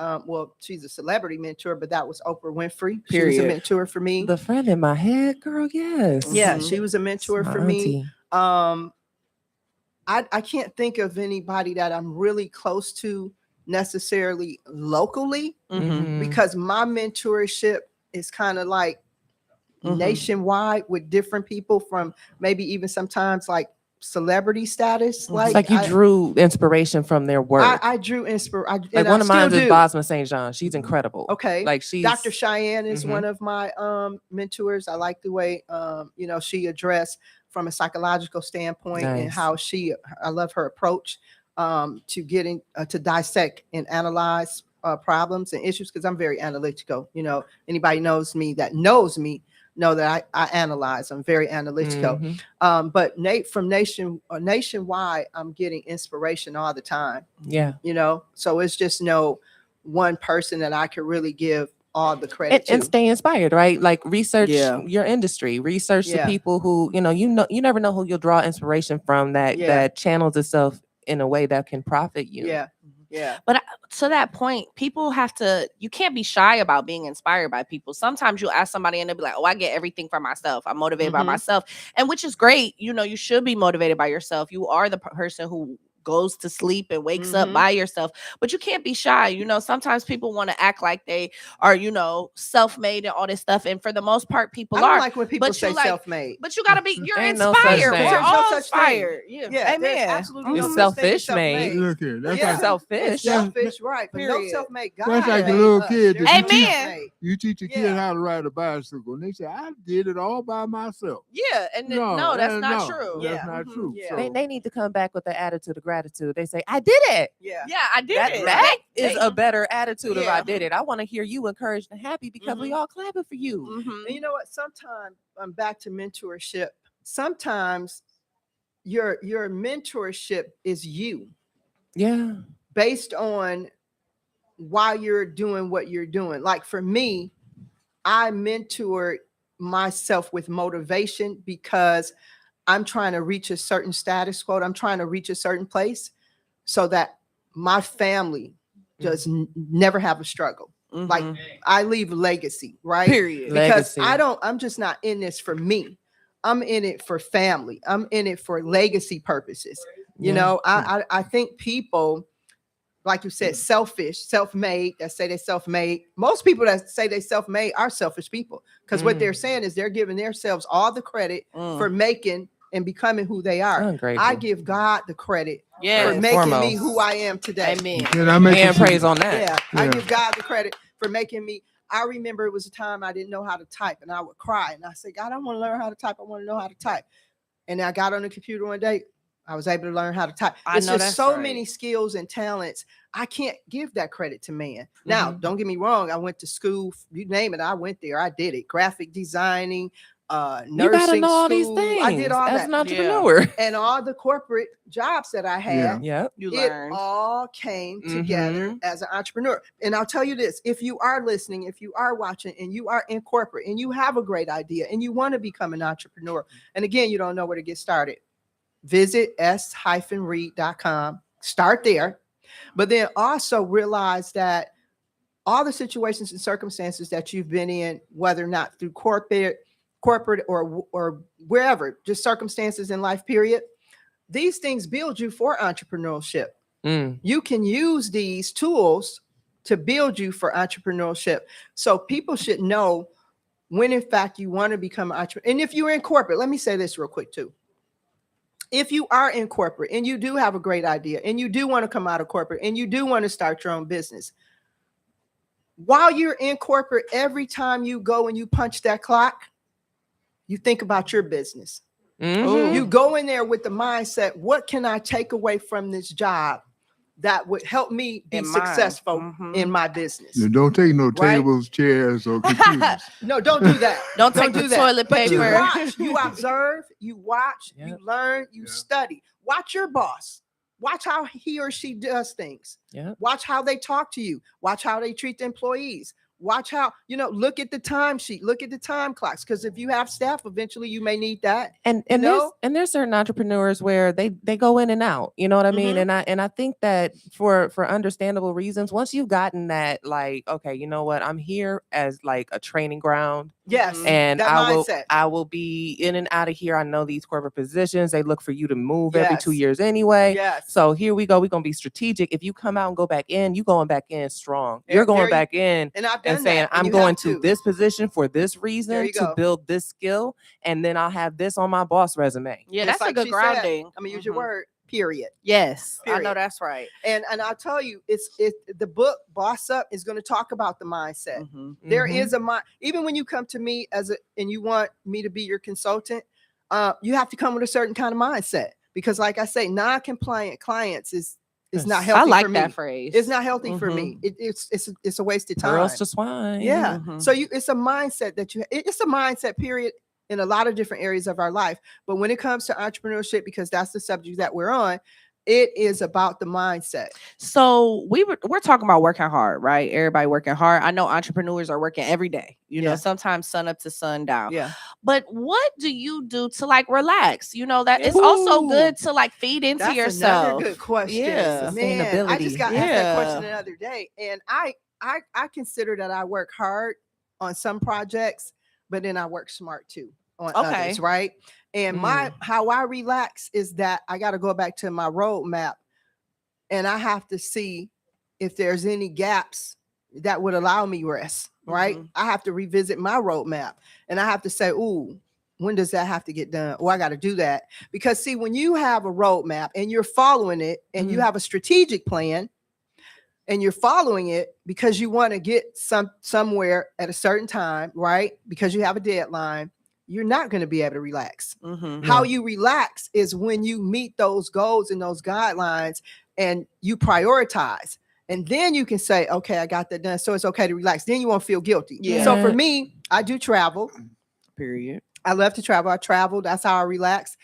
she's a celebrity mentor, but that was Oprah Winfrey. She was a Period. mentor for me. The friend in my head, girl. Yes. Yeah, she was a mentor My for me. I can't think of anybody that I'm really close to necessarily locally, because my mentorship is kind of like nationwide with different people from maybe even sometimes like celebrity status. It's like you drew inspiration from their work. I drew inspiration. Like one of mine is Bosma St. John. She's incredible. Okay. Like she's Dr. Cheyenne is one of my mentors. I like the way she addressed from a psychological standpoint and how I love her approach to getting to dissect and analyze problems and issues, because I'm very analytical. Anybody knows me know that I analyze. I'm very analytical. But Nate from nationwide, I'm getting inspiration all the time. Yeah. So it's just no one person that I could really give all the credit and stay inspired, right? Like research your industry, research the people who, you never know who you'll draw inspiration from that channels itself in a way that can profit you. Yeah. But to that point, you can't be shy about being inspired by people. Sometimes you ask somebody and they'll be like, oh, I get everything from myself. I'm motivated by myself. And which is great. You should be motivated by yourself. You are the person who goes to sleep and wakes up by yourself, but you can't be shy. Sometimes people want to act like they are, self-made and all this stuff. And for the most part, people I don't are. like when people say self-made. But you gotta be, you're Ain't inspired. no We're all such thing. inspired. Yeah. Amen. Absolutely It's selfish made. Look here, that's It's selfish. It's selfish, right? But no Period. self-made. That's like the little kid. Amen. You teach a kid how to ride a bicycle, and they say, "I did it all by myself." Yeah, and no, that's not true. That's not true. Yeah. So, They need to come back with the attitude of gratitude. They say, I did it. Yeah, I did it. That is a better attitude of I did it. I want to hear you encouraged and happy because we all clapping for you. And you know what? Sometimes I'm back to mentorship. Sometimes your mentorship is you. Yeah. Based on why you're doing what you're doing. Like for me, I mentored myself with motivation because I'm trying to reach a certain status quo. I'm trying to reach a certain place so that my family does never have a struggle. Like I leave a legacy, right? Period. Because I'm just not in this for me. I'm in it for family. I'm in it for legacy purposes. I think people, like you said, selfish, self-made, that say they self-made. Most people that say they self-made are selfish people, because what they're saying is they're giving themselves all the credit for making and becoming who they are. I give God the credit for making me who I am today. Amen. And praise on that. I give God the credit for making me. I remember it was a time I didn't know how to type, and I would cry, and I said, God, I want to learn how to type. I want to know how to type. And I got on the computer one day. I was able to learn how to type. It's just so many skills and talents. I can't give that credit to man. Now, don't get me wrong. I went to school. You name it. I went there. I did it. Graphic designing, nursing you gotta know all school. these things. I did all as that. an entrepreneur. And all the corporate jobs that I had. Yeah. It all came together as an entrepreneur. And I'll tell you this, if you are listening, if you are watching, and you are in corporate and you have a great idea and you want to become an entrepreneur, and again, you don't know where to get started, visit s-read.com, start there, but then also realize that all the situations and circumstances that you've been in, whether or not through corporate or wherever, just circumstances in life, period, these things build you for entrepreneurship. You can use these tools to build you for entrepreneurship. So people should know when in fact you want to become an entrepreneur. And if you're in corporate, let me say this real quick too. If you are in corporate and you do have a great idea and you do want to come out of corporate and you do want to start your own business, while you're in corporate, every time you go and you punch that clock, you think about your business. You go in there with the mindset, what can I take away from this job that would help me be successful in my business? You don't take no tables, chairs, or computers. No, don't do that. Don't take the toilet But you paper. watch, you observe, you watch, you learn, you study. Watch your boss. Watch how he or she does things. Watch how they talk to you. Watch how they treat the employees. Watch how, look at the time sheet, look at the time clocks. Because if you have staff, eventually you may need that. And there's certain entrepreneurs where they go in and out, you know what I mean? And I think that for understandable reasons, once you've gotten that, like, okay, you know what, I'm here as like a training ground. Yes. And that mindset. I will be in and out of here. I know these corporate positions, they look for you to move every 2 years anyway. Yes. So here we go. We're gonna be strategic. If you come out and go back in, you going back in strong. You're going back in and I've done and saying, that, and I'm you going have to to. this position for this reason you to go. build this skill, and then I'll have this on my boss resume. Yeah, Just that's a like good she grounding. said, I'm gonna use your word. Period. Yes, I know Period. that's right. And I'll tell you, the book Boss Up is going to talk about the mindset. There is a mind. Even when you come to me and you want me to be your consultant, you have to come with a certain kind of mindset, because, like I say, non-compliant clients is not healthy. I like for me. that phrase. It's not healthy for me. It's a waste of time. Pearls to swine. Yeah. So it's a mindset it's a mindset period in a lot of different areas of our life. But when it comes to entrepreneurship, because that's the subject that we're on, it is about the mindset. So we're talking about working hard, right? Everybody working hard. I know entrepreneurs are working every day, you know, sometimes sun up to sundown. Yeah. But what do you do to like relax? You know, that it's also good to like feed into That's yourself. another good question. Yeah. Man, I just got asked that question the Yeah. other day. And I consider that I work hard on some projects, but then I work smart too on others, right? And how I relax is that I got to go back to my roadmap, and I have to see if there's any gaps that would allow me rest, right? I have to revisit my roadmap, and I have to say, ooh, when does that have to get done? Oh, I got to do that. Because see, when you have a roadmap and you're following it, and you have a strategic plan, and you're following it because you want to get somewhere at a certain time, right? Because you have a deadline, you're not going to be able to relax. How you relax is when you meet those goals and those guidelines and you prioritize. And then you can say, okay, I got that done. So it's okay to relax. Then you won't feel guilty. Yeah. So for me, I do travel. Period. I love to travel. I travel. That's how I relax.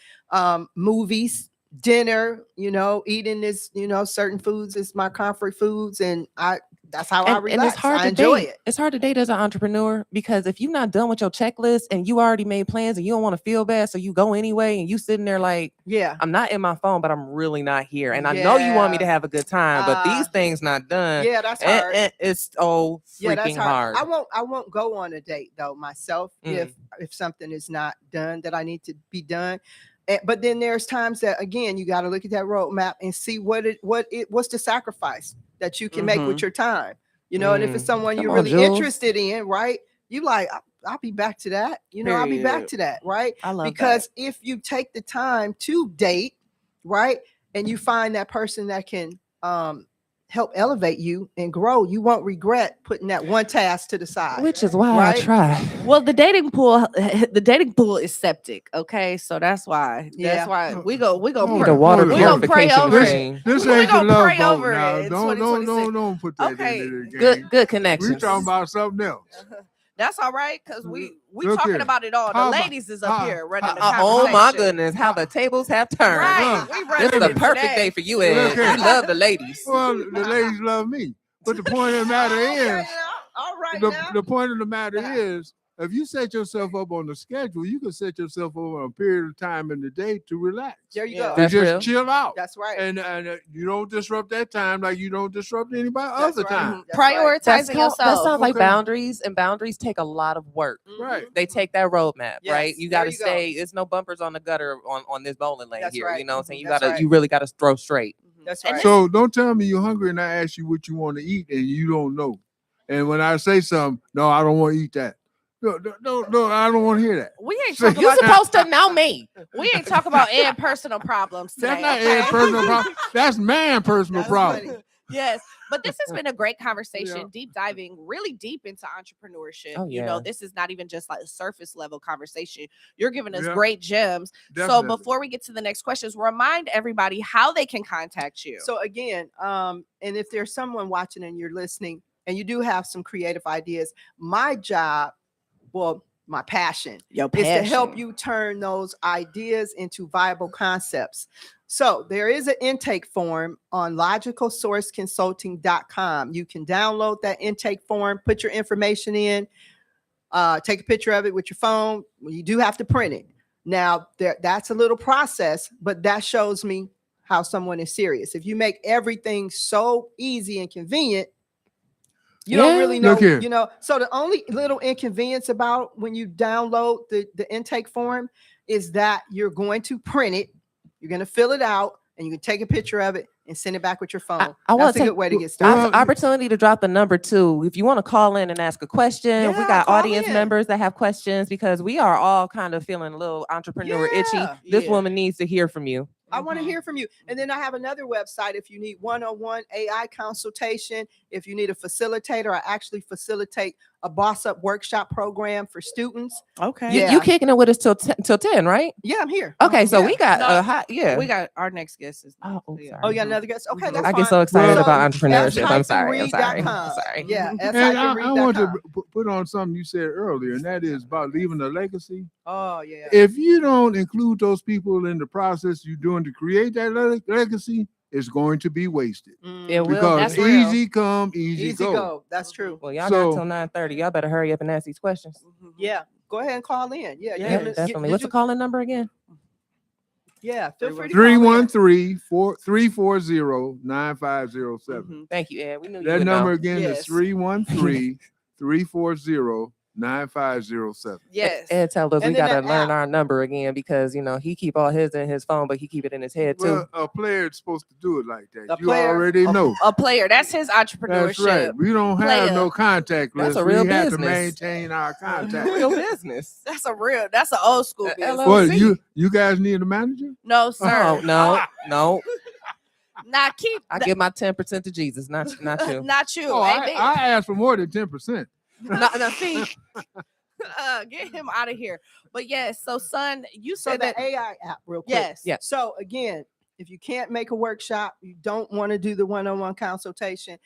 Movies, dinner, you know, eating this, you know, certain foods is my comfort foods. And that's how I relax. And it's hard I to enjoy date. it. It's hard to date as an entrepreneur, because if you're not done with your checklist and you already made plans and you don't want to feel bad, so you go anyway, and you sitting there like, yeah, I'm not in my phone, but I'm really not here. And I know you want me to have a good time, but these things not done. Yeah, that's hard. It's so freaking hard. I won't go on a date though myself if something is not done that I need to be done. But then there's times that, again, you got to look at that roadmap and see what's the sacrifice that you can make with your time, you know. And if it's someone you're really interested in, right? You like, I'll be back to that, you know. I'll be back to that, right? I love because if you take the time to date, right, and you find that person that can help elevate you and grow, you won't regret putting that one task to the side. Which is why right? I try. Well, the dating pool is septic. Okay, so that's why. That's why we go The water pray over it. This We ain't the gonna love pray boat over now. it in Don't put that Okay. into the game. Good connections. We talking about something else. That's all right, because we Look talking here. about it all. The How about- ladies is up here running the Oh my conversation. goodness, how the tables have turned. Right, we This running is a it perfect today. day for you, Ed. Look here. You love the ladies. Well, the ladies love me. But the point of the matter is, all right, the point of the matter is, if you set yourself up on the schedule, you can set yourself up on a period of time in the day to relax. There you go. To That's just real. chill out. That's right. And you don't disrupt that time like you don't disrupt anybody other time. Prioritizing yourself. That sounds like Okay. boundaries, and boundaries take a lot of work. Right. They take that roadmap, Yes, right? You there got to you go. stay. There's no bumpers on the gutter on this bowling lane That's here. right. You know what I'm saying? You That's gotta, right. you really gotta throw straight. That's right. So don't tell me you're hungry and I ask you what you want to eat and you don't know. And when I say something, no, I don't want to eat that. No, I don't want to hear that. We ain't talking about. You're supposed to know me. We ain't talking about Ed personal problems today. That's not okay? Ed's personal problem. That's man personal problem. Yes, but this has been a great conversation, deep diving really deep into entrepreneurship. Oh, You know, yeah. this is not even just like a surface level conversation. You're giving us Yeah. great gems. Definitely. So before we get to the next questions, remind everybody how they can contact you. So again, and if there's someone watching and you're listening and you do have some creative ideas, my job, well, my passion Your is to help passion. you turn those ideas into viable concepts. So there is an intake form on logicalsourceconsulting.com. You can download that intake form, put your information in, take a picture of it with your phone. You do have to print it. Now, that's a little process, but that shows me how someone is serious. If you make everything so easy and convenient, you don't really know, Look here. you know. So the only little inconvenience about when you download the intake form is that you're going to print it, you're going to fill it out, and you can take a picture of it and send it back with your phone. I want That's a to good way to get started. opportunity to drop the number too. If you want to call in and ask a question, we Yeah, got call audience in. members that have questions because we are all kind of feeling a little entrepreneur itchy. This woman needs to hear from you. I want to hear from you. And then I have another website if you need one-on-one AI consultation. If you need a facilitator, I actually facilitate a Boss Up workshop program for students. Okay. You kicking it with us till 10, right? Yeah, I'm here. Okay, so Yeah. we got No, a hot, We got our next guest is. Oh, yeah. sorry. Oh, you got another guest? Okay, that's I fine. get so excited So, about entrepreneurship. I'm sorry. s-read.com. Sorry. Yeah, And I want to s-read.com. put on something you said earlier, and that is about leaving a legacy. Oh, yeah. If you don't include those people in the process you're doing to create that legacy, it's going to be wasted. It will. Because That's real. easy come, easy go. go. That's true. Well, y'all So- got till 9:30. Y'all better hurry up and ask these questions. Yeah, go ahead and call in. Yeah, Yeah, definitely. What's the calling number again? Yeah, feel free to call in. 313-430-9507. Thank you, Ed. We knew you That would number know. again is 313-340-9507. Yes. Ed tell us we And then gotta that learn app. our number again because he keep all his in his phone, but he keep it in his head too. Well, a player is supposed to do it like that. A You player- already know. A player. That's his entrepreneurship. That's right. We don't have Player. no contact That's list. a real we have to business. maintain our contact. Real business. That's an old school business. What, you guys need a manager? No, sir. Oh no. Not keep. I give my 10% to Jesus, not you. Not you. Oh, Amen. I asked for more than 10%. no, see. Get him out of here. But yes, so son, you So said the that. AI app, real quick. Yes. Yeah. So again, if you can't make a workshop, you don't want to do the one-on-one consultation,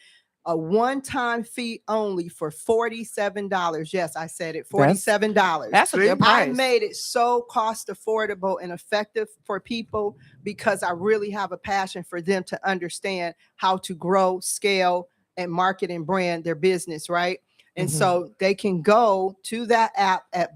a one-time fee only for $47. Yes, I said it, $47. That's a good I price. made it so cost affordable and effective for people because I really have a passion for them to understand how to grow, scale, and market and brand their business, right? And so they can go to that app at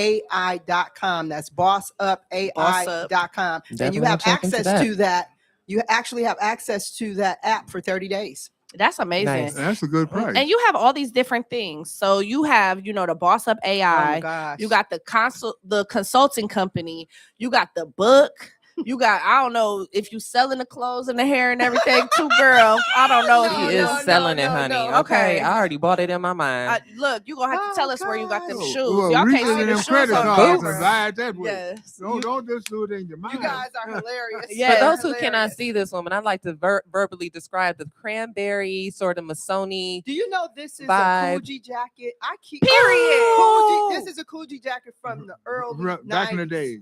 bossupai.com. That's bossupai.com. And you Definitely have check into access that. to that. You actually have access to that app for 30 days. That's amazing. Nice. That's a good price. And you have all these different things. So you have, the Boss Up Oh AI. my gosh. You got the consulting company. You got the book. You got, I don't know if you selling the clothes and the hair and everything too, girl. I don't know if He you is selling it, honey. Okay, I already bought it in my mind. Look, you're gonna have to tell us where you got them shoes. Well, Y'all reach can't see into the them shoes credit on cards camera. and buy it that way. Yes. Don't just do it in your mind. You guys are hilarious. For those who cannot see this woman, I'd like to verbally describe the cranberry sort of Masoni. Do you know this is vibe. a Coogee jacket? I keep Period. This is a Coogee jacket from the early Back in the 90s. days.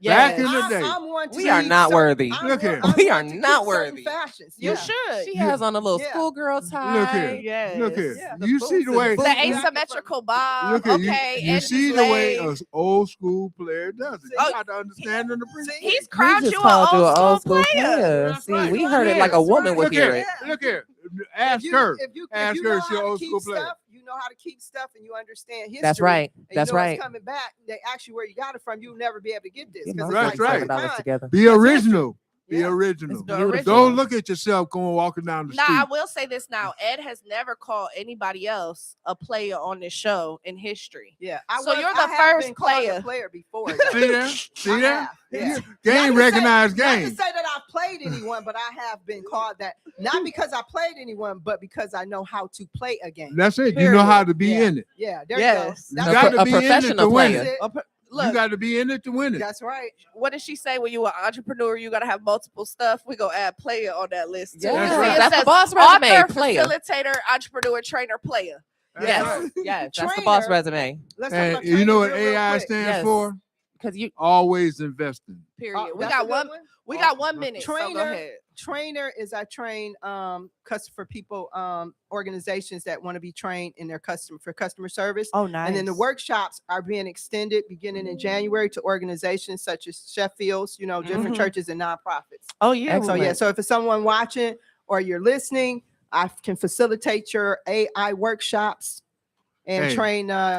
Yes. Back in the day. I'm one to We are keep not certain- worthy. I'm Look one- here. I'm We one are to keep not certain worthy. Fashions. You Yeah. should. She has on a little Yeah. schoolgirl tie. Look here. Yes. Look here. Yeah, You see the way. The asymmetrical bob. Look here. Okay. You edges see the way laid. an old school player does it. Oh, You got to understand and appreciate. He's it. crowned We you just an called you an old school player. That's See, right. we heard it like a woman would Look hear here. it. Look here. Ask If her. you Ask know her. how She an to old keep school player. stuff, you know how to keep stuff, and you understand history. That's right. and That's you know right. It's coming back. They ask you where you got it from. You'll never be able to get this. Get 'cause my it's That's like right. $47 together. Be original. Be Yeah. original. It's beautiful. Don't look at yourself going walking down the Now, street. I will say this now. Ed has never called anybody else a player on this show in history. Yeah. So you're the I have first been called a player. player before. See there? See I there? have, yeah. Game recognized game. Not to say that I've played anyone, but I have been called that. Not because I played anyone, but because I know how to play a game. That's it. You know how to be Yeah. in it. Yeah, there Yes. you go. You got to a be in it professional to win player. it. That's it. Look, You got to be in it to win it. That's right. what did she say? When you an entrepreneur, you gotta have multiple stuff. We gonna add player on that list too. Yes. See, it That's the says boss resume, author, player. facilitator, entrepreneur, trainer, player. That's Yes, right. yes, that's the boss Trainer. resume. Let's talk And about you know what training real AI quick. stands Yes. for? Because you Always investing. Period. we That's got a good one. one. We got 1 minute. So go Trainer, ahead. trainer is I train for people organizations that want to be trained in their customer service. Oh, nice. And then the workshops are being extended beginning in January to organizations such as Sheffield's, different Mhm. churches and nonprofits. Oh yeah. So yeah, so if it's someone watching or you're listening, I can facilitate your AI workshops. and Hey.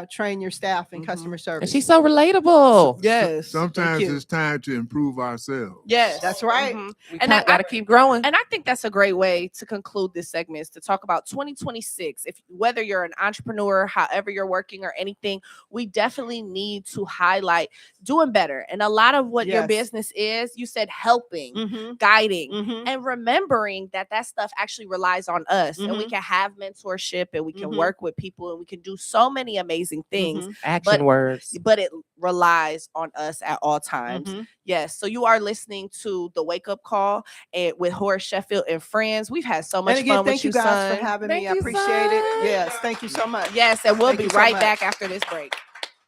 train your staff in customer service. And she's so relatable. Yes. Sometimes thank you. it's time to improve ourselves. Yes, That's right. We And got to keep growing. And I think that's a great way to conclude this segment, is to talk about 2026. If whether you're an entrepreneur, however you're working or anything, we definitely need to highlight doing better. And a lot of what your Yes. business is, you said helping, Mhm. guiding, Mhm. and remembering that that stuff actually relies on us. And we Mhm. can have mentorship, and we can Mhm. work with people, and we can do so many amazing things. Mhm. Action words. But it relies on us at all times. Mhm. Yes. So you are listening to the Wake Up Call and with Horace Sheffield and friends. We've had so much And again, fun thank with you guys son. for having Thank me. I you, appreciate it. son. Yes, thank you so much. Yes, and we'll Thank be you so right much. back after this break.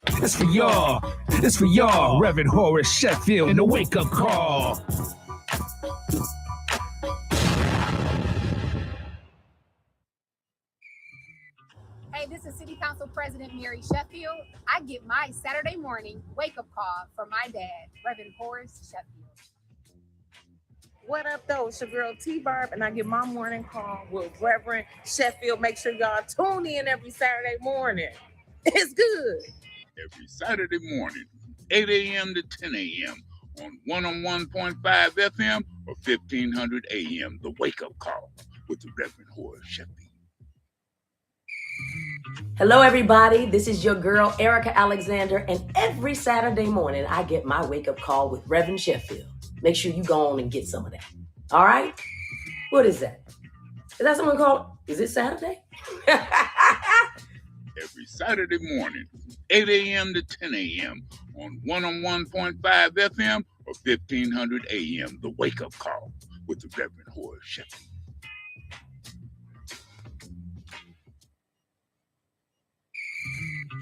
It's for y'all. It's for y'all. Reverend Horace Sheffield and the Wake Up Call. Hey, this is City Council President Mary Sheffield. I get my Saturday morning wake-up call from my dad, Reverend Horace Sheffield. What up, though? It's your girl T-Barb, and I get my morning call with Reverend Sheffield. Make sure y'all tune in every Saturday morning. It's good. Every Saturday morning, 8 a.m. to 10 a.m. on 101.5 FM or 1500 AM, The Wake Up Call with the Reverend Horace Sheffield. Hello, everybody. This is your girl, Erica Alexander, and every Saturday morning, I get my wake-up call with Reverend Sheffield. Make sure you go on and get some of that. All right? What is that? Is that someone called? Is it Saturday? Every Saturday morning, 8 a.m. to 10 a.m. on 101.5 FM or 1500 AM, The Wake Up Call with the Reverend Horace Sheffield.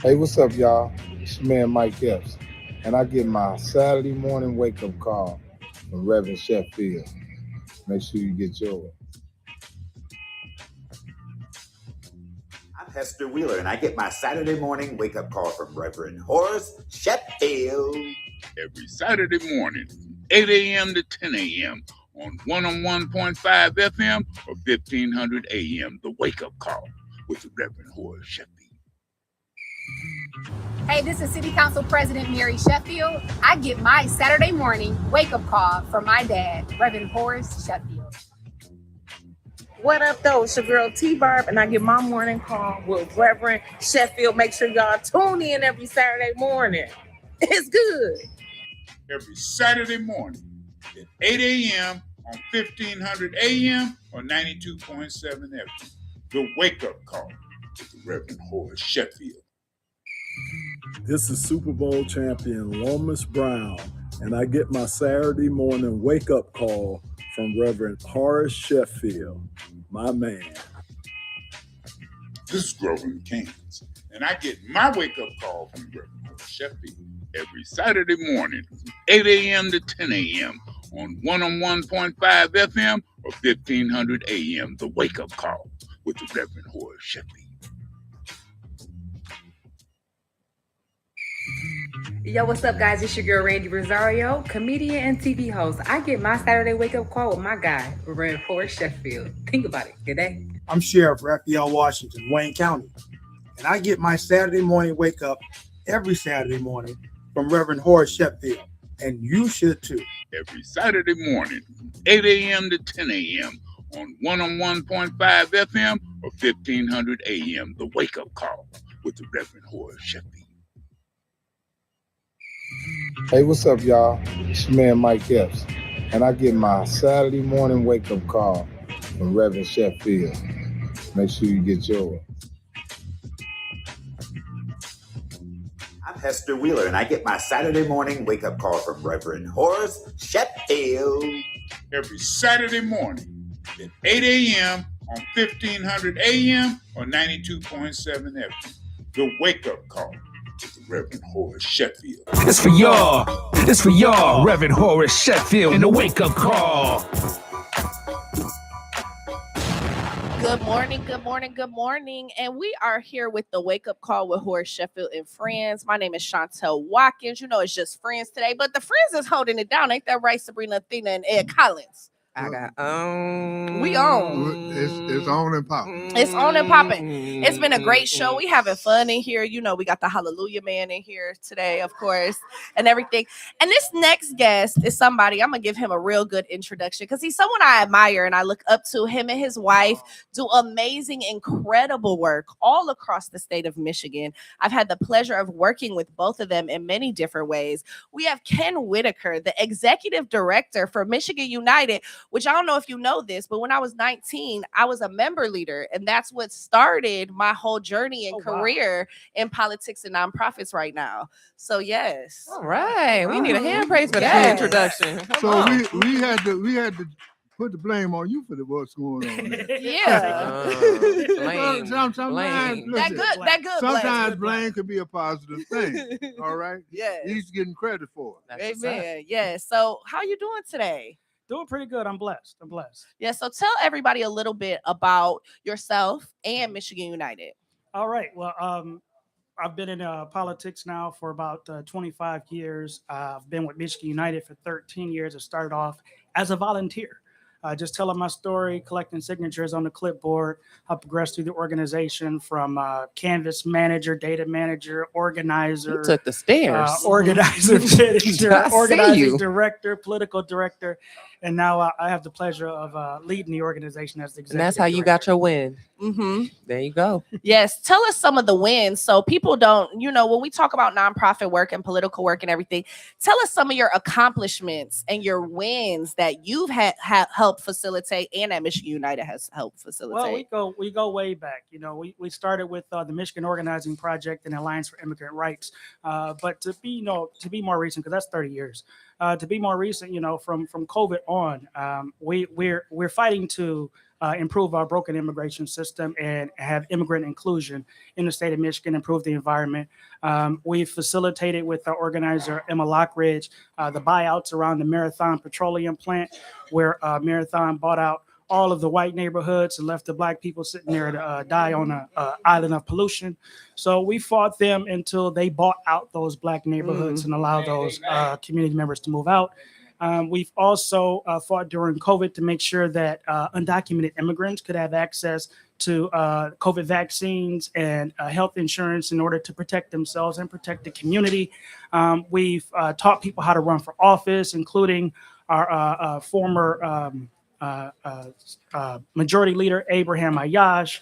Hey, what's up, y'all? It's your man Mike Epps, and I get my Saturday morning wake-up call from Reverend Sheffield. Make sure you get yours. I'm Hester Wheeler, and I get my Saturday morning wake-up call from Reverend Horace Sheffield. Every Saturday morning, 8 a.m. to 10 a.m. on 101.5 FM or 1500 AM, The Wake Up Call with the Reverend Horace Sheffield. Hey, this is City Council President Mary Sheffield. I get my Saturday morning wake-up call from my dad, Reverend Horace Sheffield. What up, though? It's your girl T-Barb, and I get my morning call with Reverend Sheffield. Make sure y'all tune in every Saturday morning. It's good. Every Saturday morning at 8 a.m. on 1500 AM or 92.7 FM, The Wake Up Call with the Reverend Horace Sheffield. This is Super Bowl champion Lomas Brown, and I get my Saturday morning wake-up call from Reverend Horace Sheffield, my man. This is Grover in Kansas, and I get my wake-up call from Reverend Horace Sheffield every Saturday morning, 8 a.m. to 10 a.m. on 101.5 FM or 1500 AM, The Wake Up Call with the Reverend Horace Sheffield. Yo, what's up, guys? It's your girl, Randy Rosario, comedian and TV host. I get my Saturday wake-up call with my guy, Reverend Horace Sheffield. Think about it. Good day. I'm Sheriff Raphael Washington, Wayne County, and I get my Saturday morning wake up every Saturday morning from Reverend Horace Sheffield, and you should too. Every Saturday morning, 8 a.m. to 10 a.m. on 101.5 FM or 1500 AM, The Wake Up Call with the Reverend Horace Sheffield. Hey, what's up, y'all? It's your man Mike Epps, and I get my Saturday morning wake-up call from Reverend Sheffield. Make sure you get yours. I'm Hester Wheeler, and I get my Saturday morning wake-up call from Reverend Horace Sheffield. Every Saturday morning at 8 a.m. on 1500 AM or 92.7 FM, The Wake Up Call with the Reverend Horace Sheffield. It's for y'all. It's for y'all. Reverend Horace Sheffield and the Wake Up Call. Good morning, good morning, good morning. And we are here with the Wake Up Call with Horace Sheffield and friends. My name is Chantel Watkins. You know, it's just friends today, but the friends is holding it down. Ain't that right, Sabrina Athena and Ed Collins? I got We own. It's on and popping. It's on and popping. It's been a great show. We having fun in here. You know, we got the Hallelujah Man in here today, of course, and everything. And this next guest is somebody, I'm gonna give him a real good introduction because he's someone I admire and I look up to. Him and his wife do amazing, incredible work all across the state of Michigan. I've had the pleasure of working with both of them in many different ways. We have Ken Whitaker, the executive director for Michigan United, which I don't know if you know this, but when I was 19, I was a member leader, and that's what started my whole journey and career in politics and nonprofits right now. So yes. All right. We need a hand praise for that introduction. So we had to put the blame on you for what's going on there. Yeah. Blame. Sometimes listen, that good sometimes blame could be a positive thing. All right. Yeah. He's getting credit for it. Amen. Yeah. So how you doing today? Doing pretty good. I'm blessed. Yeah. So tell everybody a little bit about yourself and Michigan United. All right. Well, I've been in politics now for about 25 years. I've been with Michigan United for 13 years. I started off as a volunteer, just telling my story, collecting signatures on the clipboard. I progressed through the organization from canvas manager, data manager, organizer. You took the stairs. Organizer, manager, organizing you. director, political director. And now I have the pleasure of leading the organization as the executive And that's how you got your win. Mm-hmm. There you go. Yes. Tell us some of the wins. So people don't, when we talk about nonprofit work and political work and everything, tell us some of your accomplishments and your wins that you've had helped facilitate and that Michigan United has helped facilitate. Well, we go way back. We started with the Michigan Organizing Project and Alliance for Immigrant Rights. But to be more recent, because that's 30 years. To be more recent, from COVID on, we're fighting to improve our broken immigration system and have immigrant inclusion in the state of Michigan, improve the environment. We've facilitated with our organizer, Emma Lockridge, the buyouts around the Marathon Petroleum Plant, where Marathon bought out all of the white neighborhoods and left the black people sitting there to die on an island of pollution. So we fought them until they bought out those black neighborhoods and allowed those community members to move out. We've also fought during COVID to make sure that undocumented immigrants could have access to COVID vaccines and health insurance in order to protect themselves and protect the community. We've taught people how to run for office, including our former Majority Leader Abraham Ayash,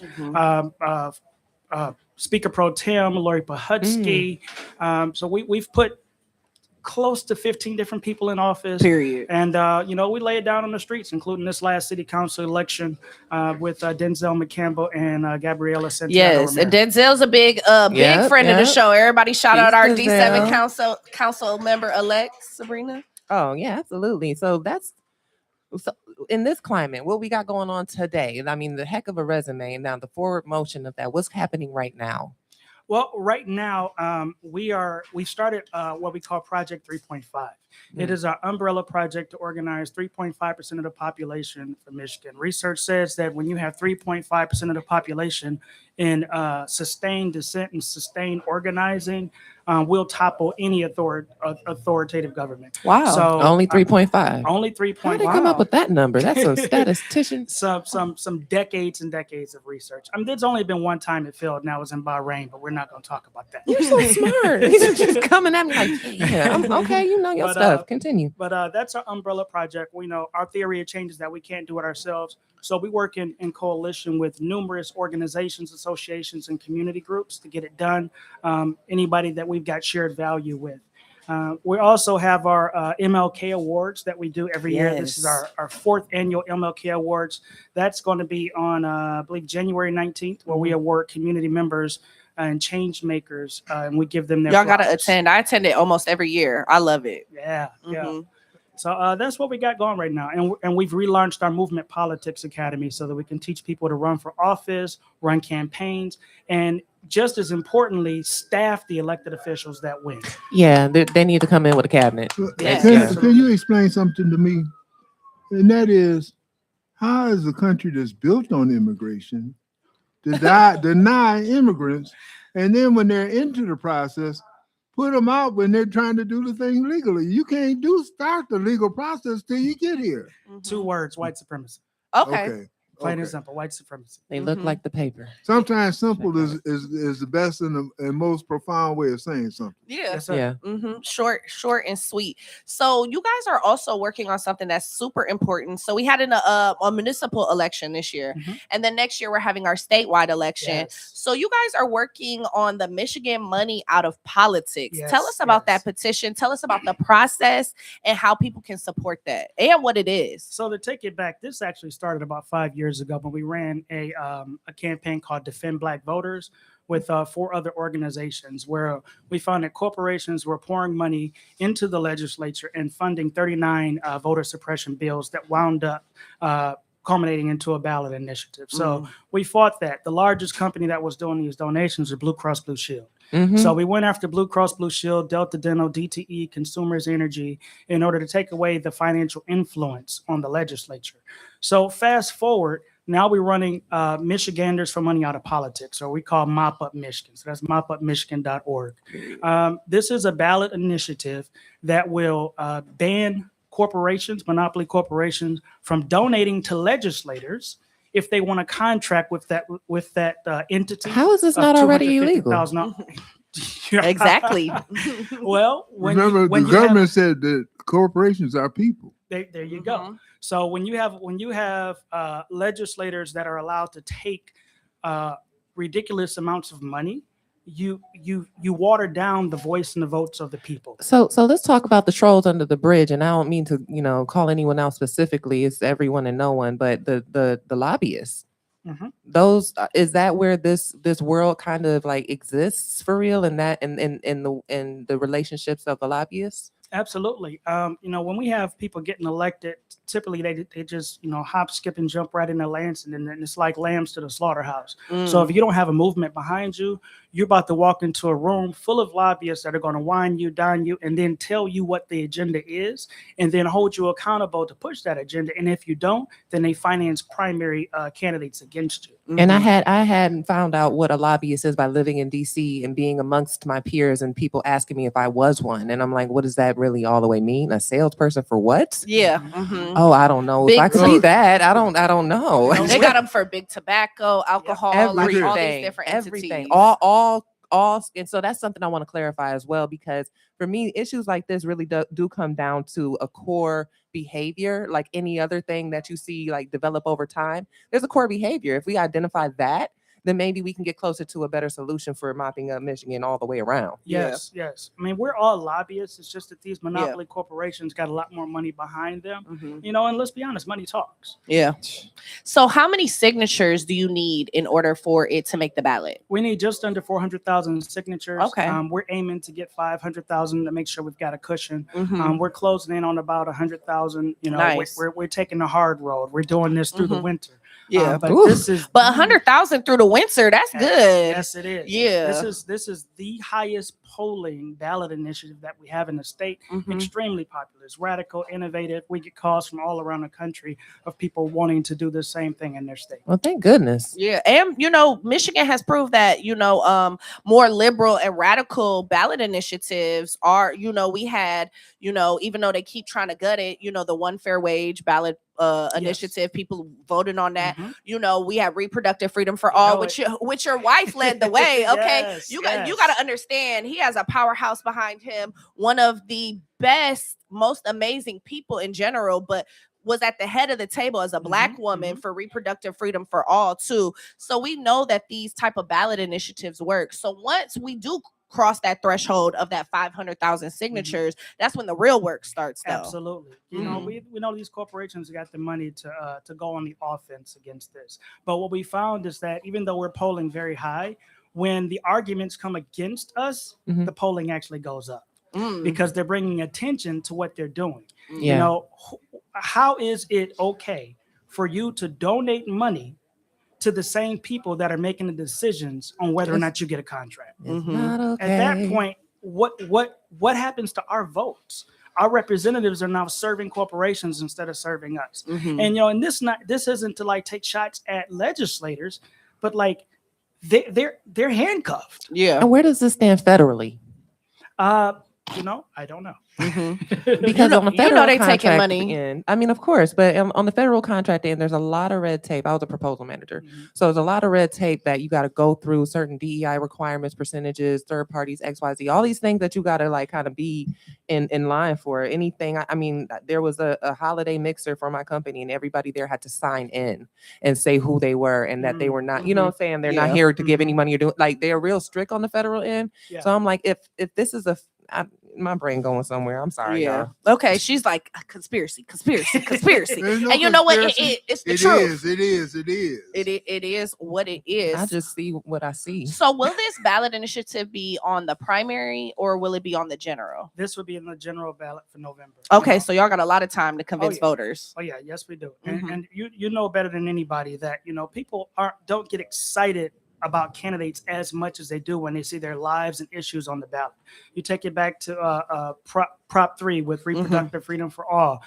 Speaker Pro Tem Lori Pahutsky. So we've put close to 15 different people in office. Period. And, we lay it down on the streets, including this last city council election with Denzel McCampbell and Gabriela Santiago. Yes, and Denzel's a big friend of the show. Everybody shout out our D7 council member elect, Sabrina. Oh, yeah, absolutely. So in this climate, what we got going on today, I mean, the heck of a resume. Now, the forward motion of that, what's happening right now? Well, right now, we started what we call Project 3.5. It is our umbrella project to organize 3.5% of the population for Michigan. Research says that when you have 3.5% of the population in sustained dissent and sustained organizing, we'll topple any authoritative government. Wow. So only 3.5. Only 3.5. How did they come up with that number? That's a statistician. Some decades and decades of research. There's only been one time it failed, and that was in Bahrain, but we're not going to talk about that. You're so smart. He's just coming at me like, yeah, I'm okay, you know your stuff. Continue. But that's our umbrella project. We know our theory of change is that we can't do it ourselves. So we work in coalition with numerous organizations, associations, and community groups to get it done. Anybody that we've got shared value with. We also have our MLK Awards that we do every year. This is our fourth annual MLK Awards. That's going to be on, I believe, January 19th, where we award community members and change makers, and we give them their Y'all got to attend. I attend it almost every year. I love it. Yeah. So that's what we got going right now. And we've relaunched our Movement Politics Academy so that we can teach people to run for office, run campaigns, and just as importantly, staff the elected officials that win. Yeah, they need to come in with a cabinet. Can you explain something to me? And that is, how is a country that's built on immigration to deny immigrants, and then when they're into the process, put them out when they're trying to do the thing legally. You can't start the legal process till you get here. 2 words: white supremacy. Okay. Plain and simple, white supremacy. They look like the paper. Sometimes simple is the best and most profound way of saying something. Yeah. Yes, sir. Yeah. Short and sweet. So you guys are also working on something that's super important. So we had a municipal election this year, and then next year we're having our statewide election. Yes. So you guys are working on the Michigan Money Out of Politics. Yes, Tell us about that petition. Tell us about the process and how people can support that and what it is. So to take it back, this actually started about 5 years ago when we ran a campaign called Defend Black Voters with 4 other organizations, where we found that corporations were pouring money into the legislature and funding 39 voter suppression bills that wound up culminating into a ballot initiative. So we fought that. The largest company that was doing these donations was Blue Cross Blue Shield. So we went after Blue Cross Blue Shield, Delta Dental, DTE, Consumers Energy, in order to take away the financial influence on the legislature. So fast forward, now we're running Michiganders for Money Out of Politics, or we call Mop Up Michigan. So that's mopupmichigan.org. This is a ballot initiative that will ban corporations, monopoly corporations, from donating to legislators if they want to contract with that entity. How is this not already illegal? Exactly. Well, remember, the government said that corporations are people. There you go. So when you have legislators that are allowed to take ridiculous amounts of money, you water down the voice and the votes of the people. So let's talk about the trolls under the bridge. And I don't mean to, call anyone out specifically. It's everyone and no one, but the lobbyists. Those is that where this world kind of like exists for real, and that in the relationships of the lobbyists? Absolutely. When we have people getting elected, typically they just, hop, skip, and jump right in their lance, and then it's like lambs to the slaughterhouse. So if you don't have a movement behind you, you're about to walk into a room full of lobbyists that are going to wine you, dine you, and then tell you what the agenda is, and then hold you accountable to push that agenda. And if you don't, then they finance primary candidates against you. And I hadn't found out what a lobbyist is by living in DC and being amongst my peers and people asking me if I was one. And I'm like, what does that really all the way mean? A salesperson for what? Yeah. Oh, I don't know. If I could be that, I don't know. They got them for big tobacco, alcohol, like all these different everything. entities. All, and so that's something I want to clarify as well, because for me, issues like this really do come down to a core behavior, like any other thing that you see like develop over time. There's a core behavior. If we identify that, then maybe we can get closer to a better solution for mopping up Michigan all the way around. Yes. I mean, we're all lobbyists. It's just that these monopoly corporations got a lot more money behind them, and let's be honest, money talks. Yeah. So how many signatures do you need in order for it to make the ballot? We need just under 400,000 signatures. Okay. We're aiming to get 500,000 to make sure we've got a cushion. We're closing in on about 100,000. Nice. We're taking the hard road. We're doing this through the winter. Yeah, but but 100,000 through the winter, that's good. Yes, it is. Yeah, this is the highest polling ballot initiative that we have in the state. Extremely popular. It's radical, innovative. We get calls from all around the country of people wanting to do the same thing in their state. Well, thank goodness. Yeah, and Michigan has proved that more liberal and radical ballot initiatives are. We had even though they keep trying to gut it, the one fair wage ballot initiative, people voted on that. We have reproductive freedom for all, which your wife led the way. Okay, you got to understand, he has a powerhouse behind him, one of the best, most amazing people in general, but was at the head of the table as a Black woman for reproductive freedom for all too. So we know that these type of ballot initiatives work. So once we do cross that threshold of that 500,000 signatures, that's when the real work starts, though. Absolutely. We know these corporations got the money to go on the offense against this. But what we found is that even though we're polling very high, when the arguments come against us, the polling actually goes up because they're bringing attention to what they're doing. Yeah. How is it okay for you to donate money to the same people that are making the decisions on whether or not you get a contract? Not okay. At that point, what happens to our votes? Our representatives are now serving corporations instead of serving us. And and this isn't to like take shots at legislators, but like they're handcuffed. Yeah. And where does this stand federally? I don't know. Because on the federal they contract taking money. end, I mean, of course, but on the federal contract end, there's a lot of red tape. I was a proposal manager, so there's a lot of red tape that you got to go through, certain DEI requirements, percentages, third parties, XYZ, all these things that you got to like kind of be in line for. Anything. I mean, there was a holiday mixer for my company, and everybody there had to sign in and say who they were and that they were not. You know what I'm saying? They're not here to give any money or do like they're real strict on the federal end. Yeah. So I'm like, if this is my brain going somewhere. I'm sorry, y'all. Okay, she's like conspiracy. There's no And you know what? conspiracy. It's the It truth. is. It is what it is. I just see what I see. So will this ballot initiative be on the primary or will it be on the general? This would be in the general ballot for November. Okay, so y'all got a lot of time to convince voters. Oh yeah, yes we do. And you know better than anybody that people don't get excited about candidates as much as they do when they see their lives and issues on the ballot. You take it back to Prop 3 with reproductive freedom for all,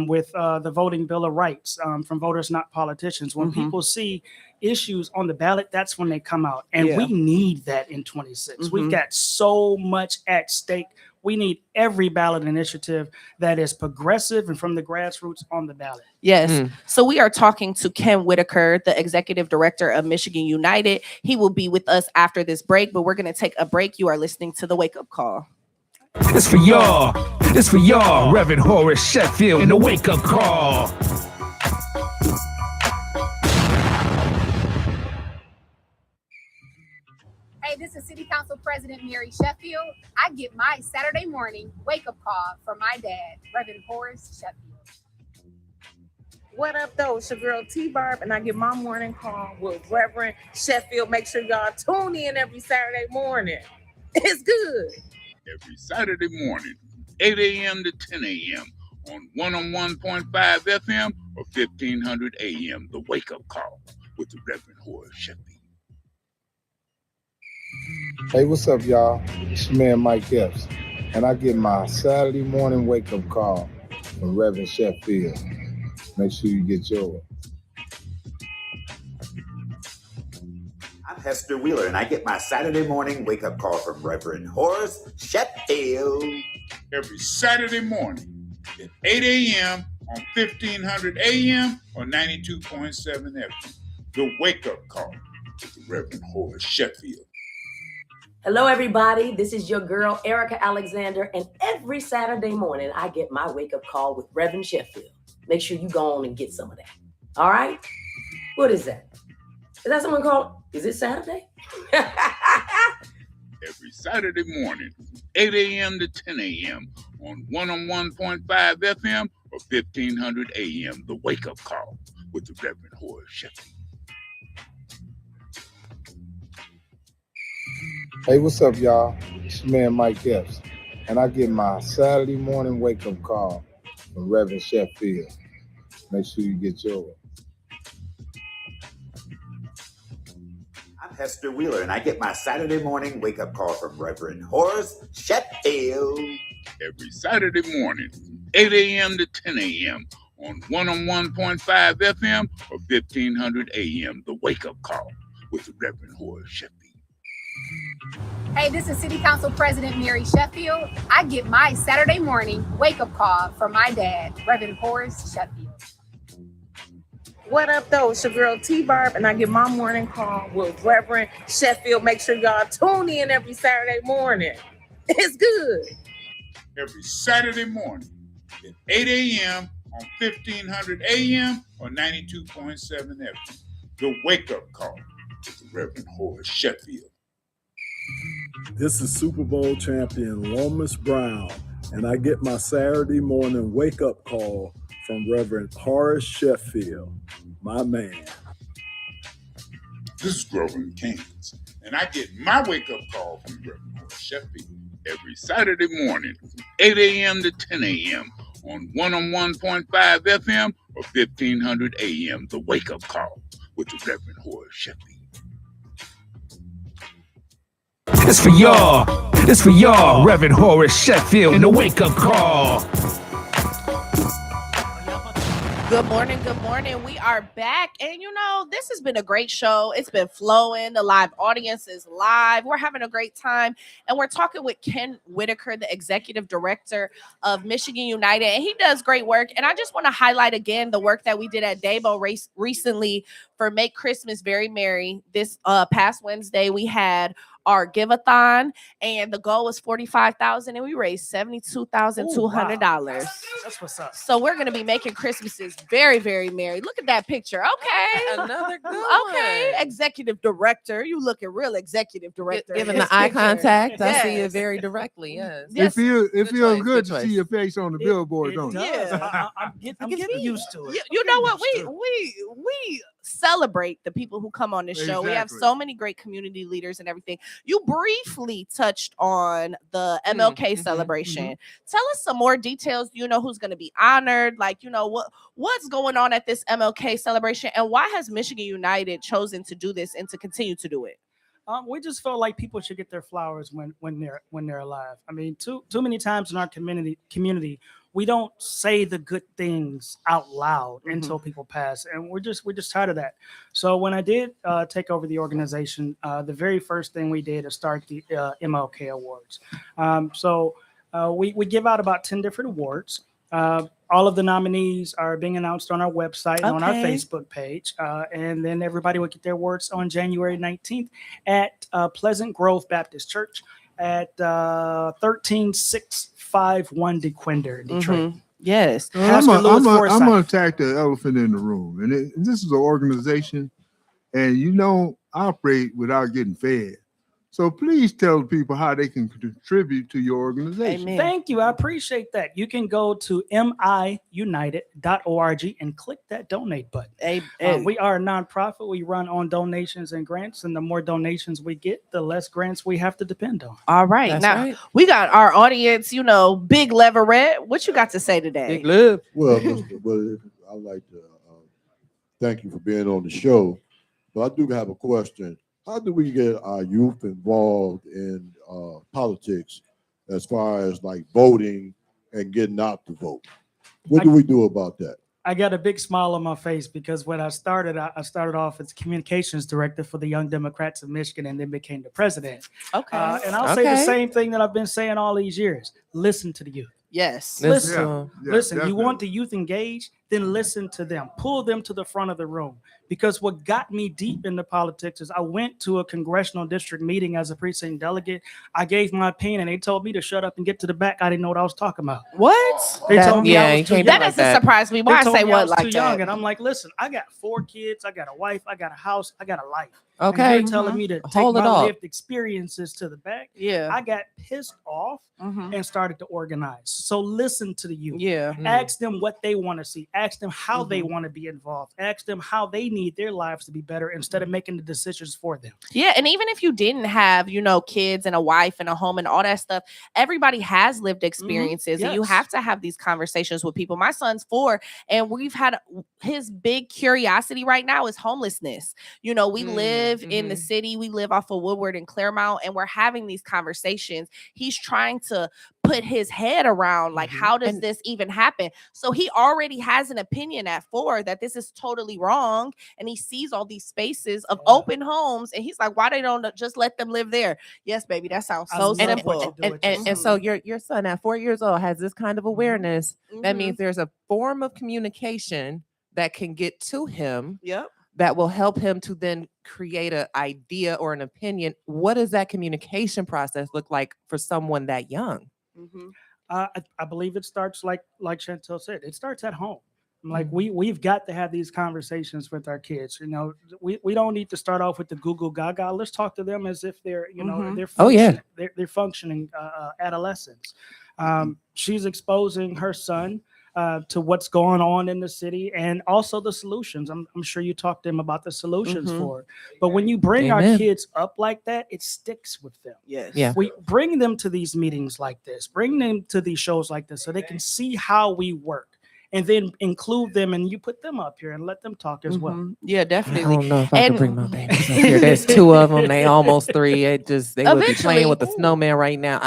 with the Voting Bill of Rights from Voters Not Politicians. When people see issues on the ballot, that's when they come out. And we need that in 26. We've got so much at stake. We need every ballot initiative that is progressive and from the grassroots on the ballot. Yes. So we are talking to Ken Whitaker, the executive director of Michigan United. He will be with us after this break, but we're going to take a break. You are listening to The Wake Up Call. It's for y'all. It's for y'all. Reverend Horace Sheffield in The Wake Up Call. Hey, this is City Council President Mary Sheffield. I get my Saturday morning wake-up call from my dad, Reverend Horace Sheffield. What up, though? It's your girl T-Barb, and I get my morning call with Reverend Sheffield. Make sure y'all tune in every Saturday morning. It's good. Every Saturday morning, 8 a.m. to 10 a.m. on 101.5 FM or 1500 a.m. The Wake Up Call with the Reverend Horace Sheffield. Hey, what's up, y'all? It's your man Mike Epps, and I get my Saturday morning wake-up call from Reverend Sheffield. Make sure you get yours. I'm Hester Wheeler, and I get my Saturday morning wake-up call from Reverend Horace Sheffield. Every Saturday morning at 8 a.m. on 1500 a.m. or 92.7 FM. The Wake Up Call with the Reverend Horace Sheffield. Hello, everybody. This is your girl, Erica Alexander, and every Saturday morning, I get my wake-up call with Reverend Sheffield. Make sure you go on and get some of that. All right? What is that? Is that someone called? Is it Saturday? Every Saturday morning, 8 a.m. to 10 a.m. on 101.5 FM or 1500 a.m. The Wake Up Call with the Reverend Horace Sheffield. Hey, what's up, y'all? It's your man Mike Epps, and I get my Saturday morning wake-up call from Reverend Sheffield. Make sure you get yours. I'm Hester Wheeler, and I get my Saturday morning wake-up call from Reverend Horace Sheffield. Every Saturday morning, 8 a.m. to 10 a.m. on 101.5 FM or 1500 a.m. The Wake Up Call with the Reverend Horace Sheffield. Hey, this is City Council President Mary Sheffield. I get my Saturday morning wake-up call from my dad, Reverend Horace Sheffield. What up, though? It's your girl T-Barb, and I get my morning call with Reverend Sheffield. Make sure y'all tune in every Saturday morning. It's good. Every Saturday morning at 8 a.m. on 1500 a.m. or 92.7 FM. The Wake Up Call with the Reverend Horace Sheffield. This is Super Bowl champion Lomas Brown, and I get my Saturday morning wake-up call from Reverend Horace Sheffield, my man. This is Grover in Kansas, and I get my wake-up call from Reverend Horace Sheffield every Saturday morning, 8 a.m. to 10 a.m. on 101.5 FM or 1500 a.m. The Wake Up Call with the Reverend Horace Sheffield. It's for y'all. It's for y'all. Reverend Horace Sheffield in The Wake Up Call. Good morning. Good morning. We are back. And this has been a great show. It's been flowing. The live audience is live. We're having a great time. And we're talking with Ken Whitaker, the executive director of Michigan United. And he does great work. And I just want to highlight again the work that we did at Dabo Race recently for Make Christmas Very Merry. This past Wednesday, we had our give-a-thon, and the goal was $45,000, and we raised $72,200. Wow. That's what's up. So we're gonna be making Christmases very, very merry. Look at that picture. Okay, Another good okay, one. executive director. You looking real executive director. Giving in the this eye picture. contact, I see it Yes. very directly. Yes. Yes. It feels choice, good good to see choice. your face on the billboard, don't it? Yeah. I'm getting used to it. You know what? We celebrate the people who come on this show. We have Exactly. so many great community leaders and everything. You briefly touched on the MLK celebration. Tell us some more details. Do you know who's going to be honored? Like, what's going on at this MLK celebration, and why has Michigan United chosen to do this and to continue to do it? We just felt like people should get their flowers when they're alive. I mean, too many times in our community, we don't say the good things out loud until people pass, and we're just tired of that. So when I did take over the organization, the very first thing we did is start the MLK Awards. We give out about 10 different awards. All of the nominees are being announced on our website and on our Facebook page. And then everybody will get their awards on January 19th at Pleasant Grove Baptist Church at 13651 DeQuinder, Detroit. Yes. I'm gonna attack the elephant in the room, and this is an organization, and I operate without getting fed. So please tell people how they can contribute to your organization. Amen. Thank you. I appreciate that. You can go to miunited.org and click that donate button. We are a nonprofit. We run on donations and grants, and the more donations we get, the less grants we have to depend on. All right. That's now right. we got our audience, Big Leverett. What you got to say today? Big Liv. Well, I'd like to thank you for being on the show. But I do have a question. How do we get our youth involved in politics as far as like voting and getting out to vote? What do we do about that? I got a big smile on my face because when I started off as communications director for the Young Democrats of Michigan and then became the president. Okay. And I'll say the same thing that I've been saying all these years. Listen to the youth. Yes. Listen. Listen. definitely. You want the youth engaged? Then listen to them. Pull them to the front of the room. Because what got me deep into politics is I went to a congressional district meeting as a precinct delegate. I gave my opinion and they told me to shut up and get to the back. I didn't know what I was talking about. What? They told me I was too young. That doesn't surprise me. Why I say what like too young, that? and I'm like, listen, I got 4 kids, I got a wife, I got a house, I got a life. Okay. And they're telling me to take Hold it my all. lived experiences to the back. Yeah. I got pissed off and started to organize. So listen to the youth. Yeah. Ask them what they want to see. Ask them how they want to be involved. Ask them how they need their lives to be better instead of making the decisions for them. Yeah, and even if you didn't have, kids and a wife and a home and all that stuff, everybody has lived experiences, and you Yes. have to have these conversations with people. My son's 4, and we've had his big curiosity right now is homelessness. We live in the city, we live off of Woodward and Claremont, and we're having these conversations. He's trying to put his head around like, how does this even happen? So he already has an opinion at 4 that this is totally wrong, and he sees all these spaces of open homes, and he's like, why they don't just let them live there? Yes, baby, that sounds so simple. And so your son at 4 years old has this kind of awareness. That means there's a form of communication that can get to him. Yep. That will help him to then create an idea or an opinion. What does that communication process look like for someone that young? I believe it starts like Chantel said. It starts at home. Like we've got to have these conversations with our kids. We don't need to start off with the Google Gaga. Let's talk to them as if they're they're functioning, they're functioning adolescents. She's exposing her son to what's going on in the city and also the solutions. I'm sure you talked to them about the solutions for it. But when you bring our kids up like that, it sticks with them. Yes. Yeah. We bring them to these meetings like this, bring them to these shows like this so they can see how we work. and then include them, and you put them up here and let them talk as well. Yeah, I definitely. don't know if I And- could bring my babies up here. There's 2 of them. They almost 3. They would be Eventually. playing with the snowman right now.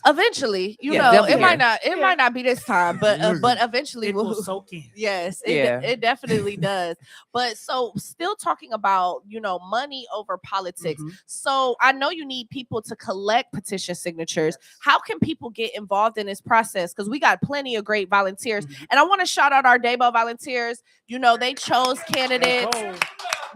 Eventually, Yeah, know, they'll it be might here. not might not be this time, but eventually It will soak in. Yes, Yeah. it definitely does. But so still talking about, money over politics. So I know you need people to collect petition signatures. How can people get involved in this process? Because we got plenty of great volunteers. And I want to shout out our Dabo volunteers. They chose candidates.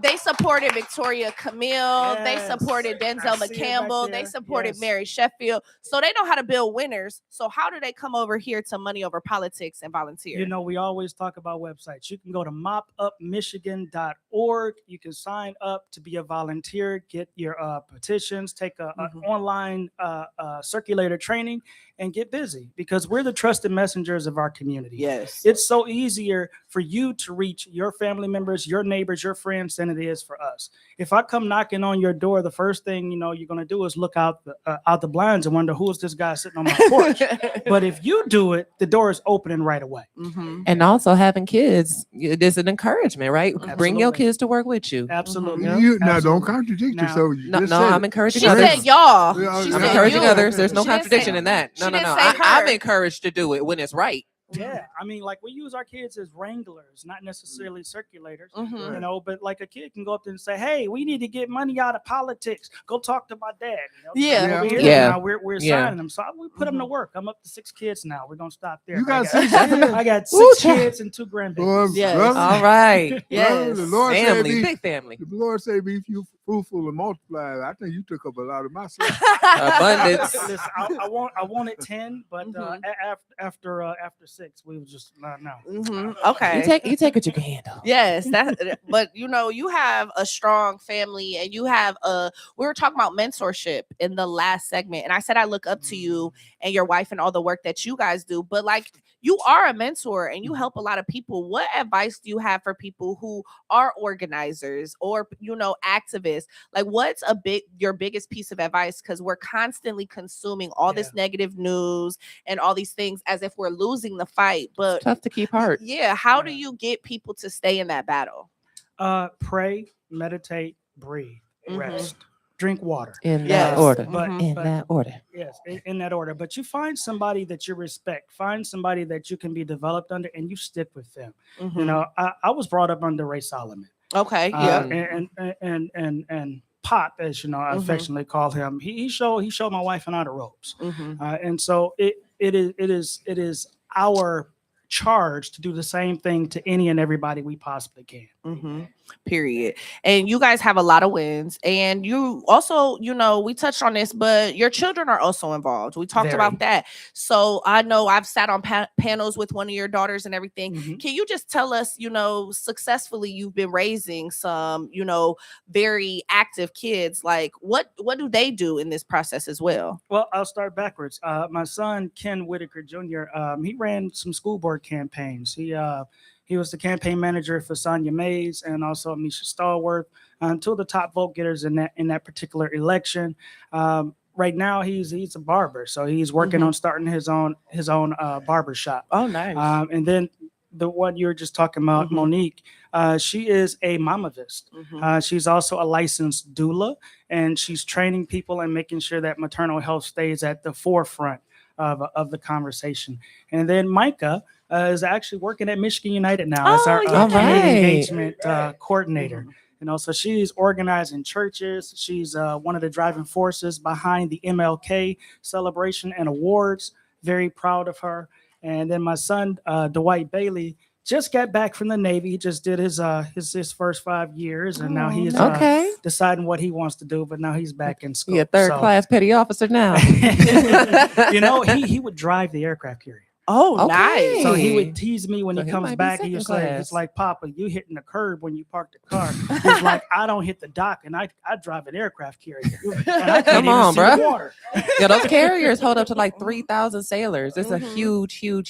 They supported Victoria Camille. They supported Denzel McCampbell. They supported Mary Sheffield. So they know how to build winners. So how do they come over here to Money Over Politics and volunteer? We always talk about websites. You can go to mopupmichigan.org. You can sign up to be a volunteer, get your petitions, take an online circulator training, and get busy, because we're the trusted messengers of our community. Yes. It's so easier for you to reach your family members, your neighbors, your friends than it is for us. If I come knocking on your door, the first thing you're going to do is look out the blinds and wonder, who is this guy sitting on my porch? But if you do it, the door is opening right away. And also having kids, it is an encouragement, right? Bring your kids to work with you. Absolutely. You now don't contradict yourself. You No, just no, said I'm it. encouraging She others. said y'all. I'm encouraging others. There's no She didn't contradiction say- in that. she No. didn't say her. I'm encouraged to do it when it's right. Yeah, I mean, like, we use our kids as wranglers, not necessarily circulators, but like a kid can go up there and say, hey, we need to get money out of politics. Go talk to my dad. Yeah. Over here, Yeah. now we're Yeah. assigning them. So we put them to work. I'm up to 6 kids now. We're going to stop there. You But got 6 I got Ooh, 6 child. kids and 2 Boy, grandbabies. Yes. brother, All right. brother, Yes. the Lord said Family, be, big family. the Lord said be fruitful and multiply. I think you took up a lot of my stuff. Abundance. Listen, I wanted 10, but after 6, we was just no. Okay. You take what you can handle. Yes, but you have a strong family, and you have we were talking about mentorship in the last segment, and I said I look up to you and your wife and all the work that you guys do, but like, you are a mentor and you help a lot of people. What advice do you have for people who are organizers or activists? Like, what's your biggest piece of advice? Because we're constantly consuming all this negative news and all these things as if we're losing the fight, but Tough to keep heart. yeah, how do you get people to stay in that battle? Pray, meditate, breathe, rest, drink water. In Yes. that order. But In that order. Yes, in that order. But you find somebody that you respect, find somebody that you can be developed under, and you stick with them. I was brought up under Ray Solomon. Okay, yeah. And Pop, as I affectionately call him, he showed my wife and I the ropes. And so it is our charge to do the same thing to any and everybody we possibly can. Period. And you guys have a lot of wins, and you also, we touched on this, but your children are also involved. We talked about that. So I know I've sat on panels with one of your daughters and everything. Can you just tell us, successfully you've been raising some, very active kids. Like, what do they do in this process as well? Well, I'll start backwards. My son, Ken Whitaker Jr., he ran some school board campaigns. He was the campaign manager for Sonia Mays and also Misha Stallworth, two of the top vote getters in that particular election. Right now, he's a barber, so he's working on starting his own barber shop. Oh, nice. And then the one you were just talking about, Monique, she is a mamavist. She's also a licensed doula, and she's training people and making sure that maternal health stays at the forefront of the conversation. And then Micah is actually working at Michigan United now as our community engagement coordinator. So she's organizing churches. She's one of the driving forces behind the MLK celebration and awards. Very proud of her. And then my son, Dwight Bailey, just got back from the Navy. He just did his first 5 years, and now he's deciding what he wants to do. But now he's back in school. Yeah, third class petty officer now. He would drive the aircraft carrier. Oh, nice. So he would tease me when So he he comes might be back. second He's class. like, Papa, you hitting the curb when you park the car. He's like, I don't hit the dock, and I drive an aircraft carrier. And I can't Come even on, see the bro. water. Yeah, those carriers hold up to like 3,000 sailors. It's a huge ship.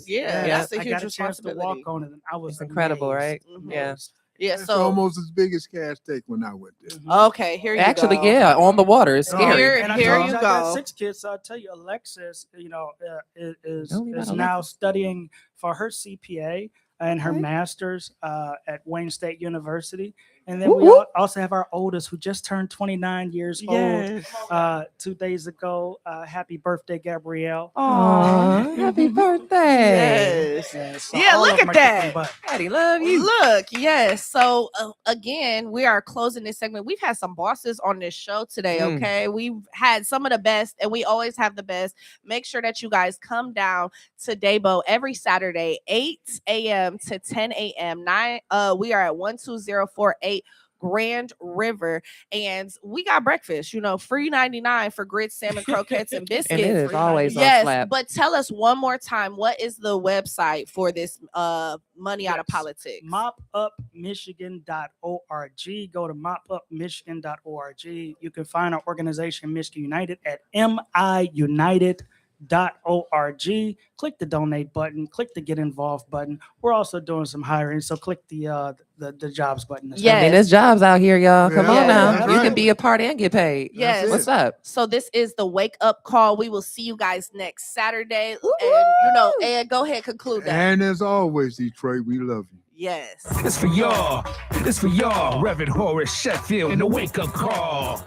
Yeah, Yeah, that's a I huge got a chance to responsibility. walk on it, and I was It's incredible, amazed. right? Yeah. Yeah, It's so almost as big as Cass Tech when I went there. okay, here you Actually, go. yeah, on the water. It's scary. Here you I got go. 6 kids. So I'll tell you, Alexis, is Tell me about now Alexis. studying for her CPA and her Okay. master's at Wayne State University. And then Whoop, we whoop. also have our oldest, who just turned 29 years Yes. old 2 days ago. Happy birthday, Gabrielle. Aw, happy birthday. Yes. So Yeah, all look of them at are kicking that. butt. Daddy, love you. Look, yes. So again, we are closing this segment. We've had some bosses on this show today. Mm. Okay, we've had some of the best, and we always have the best. Make sure that you guys come down to Dabo every Saturday, 8 a.m. to 10 a.m. We are at 12048 Grand River, and we got breakfast. Free 99 for grits, salmon, croquettes, and biscuits. And it is always on Yes, slab. but tell us one more time, what is the website for this money out of politics? mopupmichigan.org. Go to mopupmichigan.org. You can find our organization, Michigan United, at miunited.org. Click the donate button, click the get involved button. We're also doing some hiring, so click the jobs button. I mean, there's jobs out here, y'all. Come on now. That's You right. can be a part and get paid. Yes. What's up? So this is the wake up call. We will see you guys next Saturday. And go ahead, conclude that. And as always, Detroit, we love you. Yes. It's for y'all. It's for y'all. Reverend Horace Sheffield and the wake up call.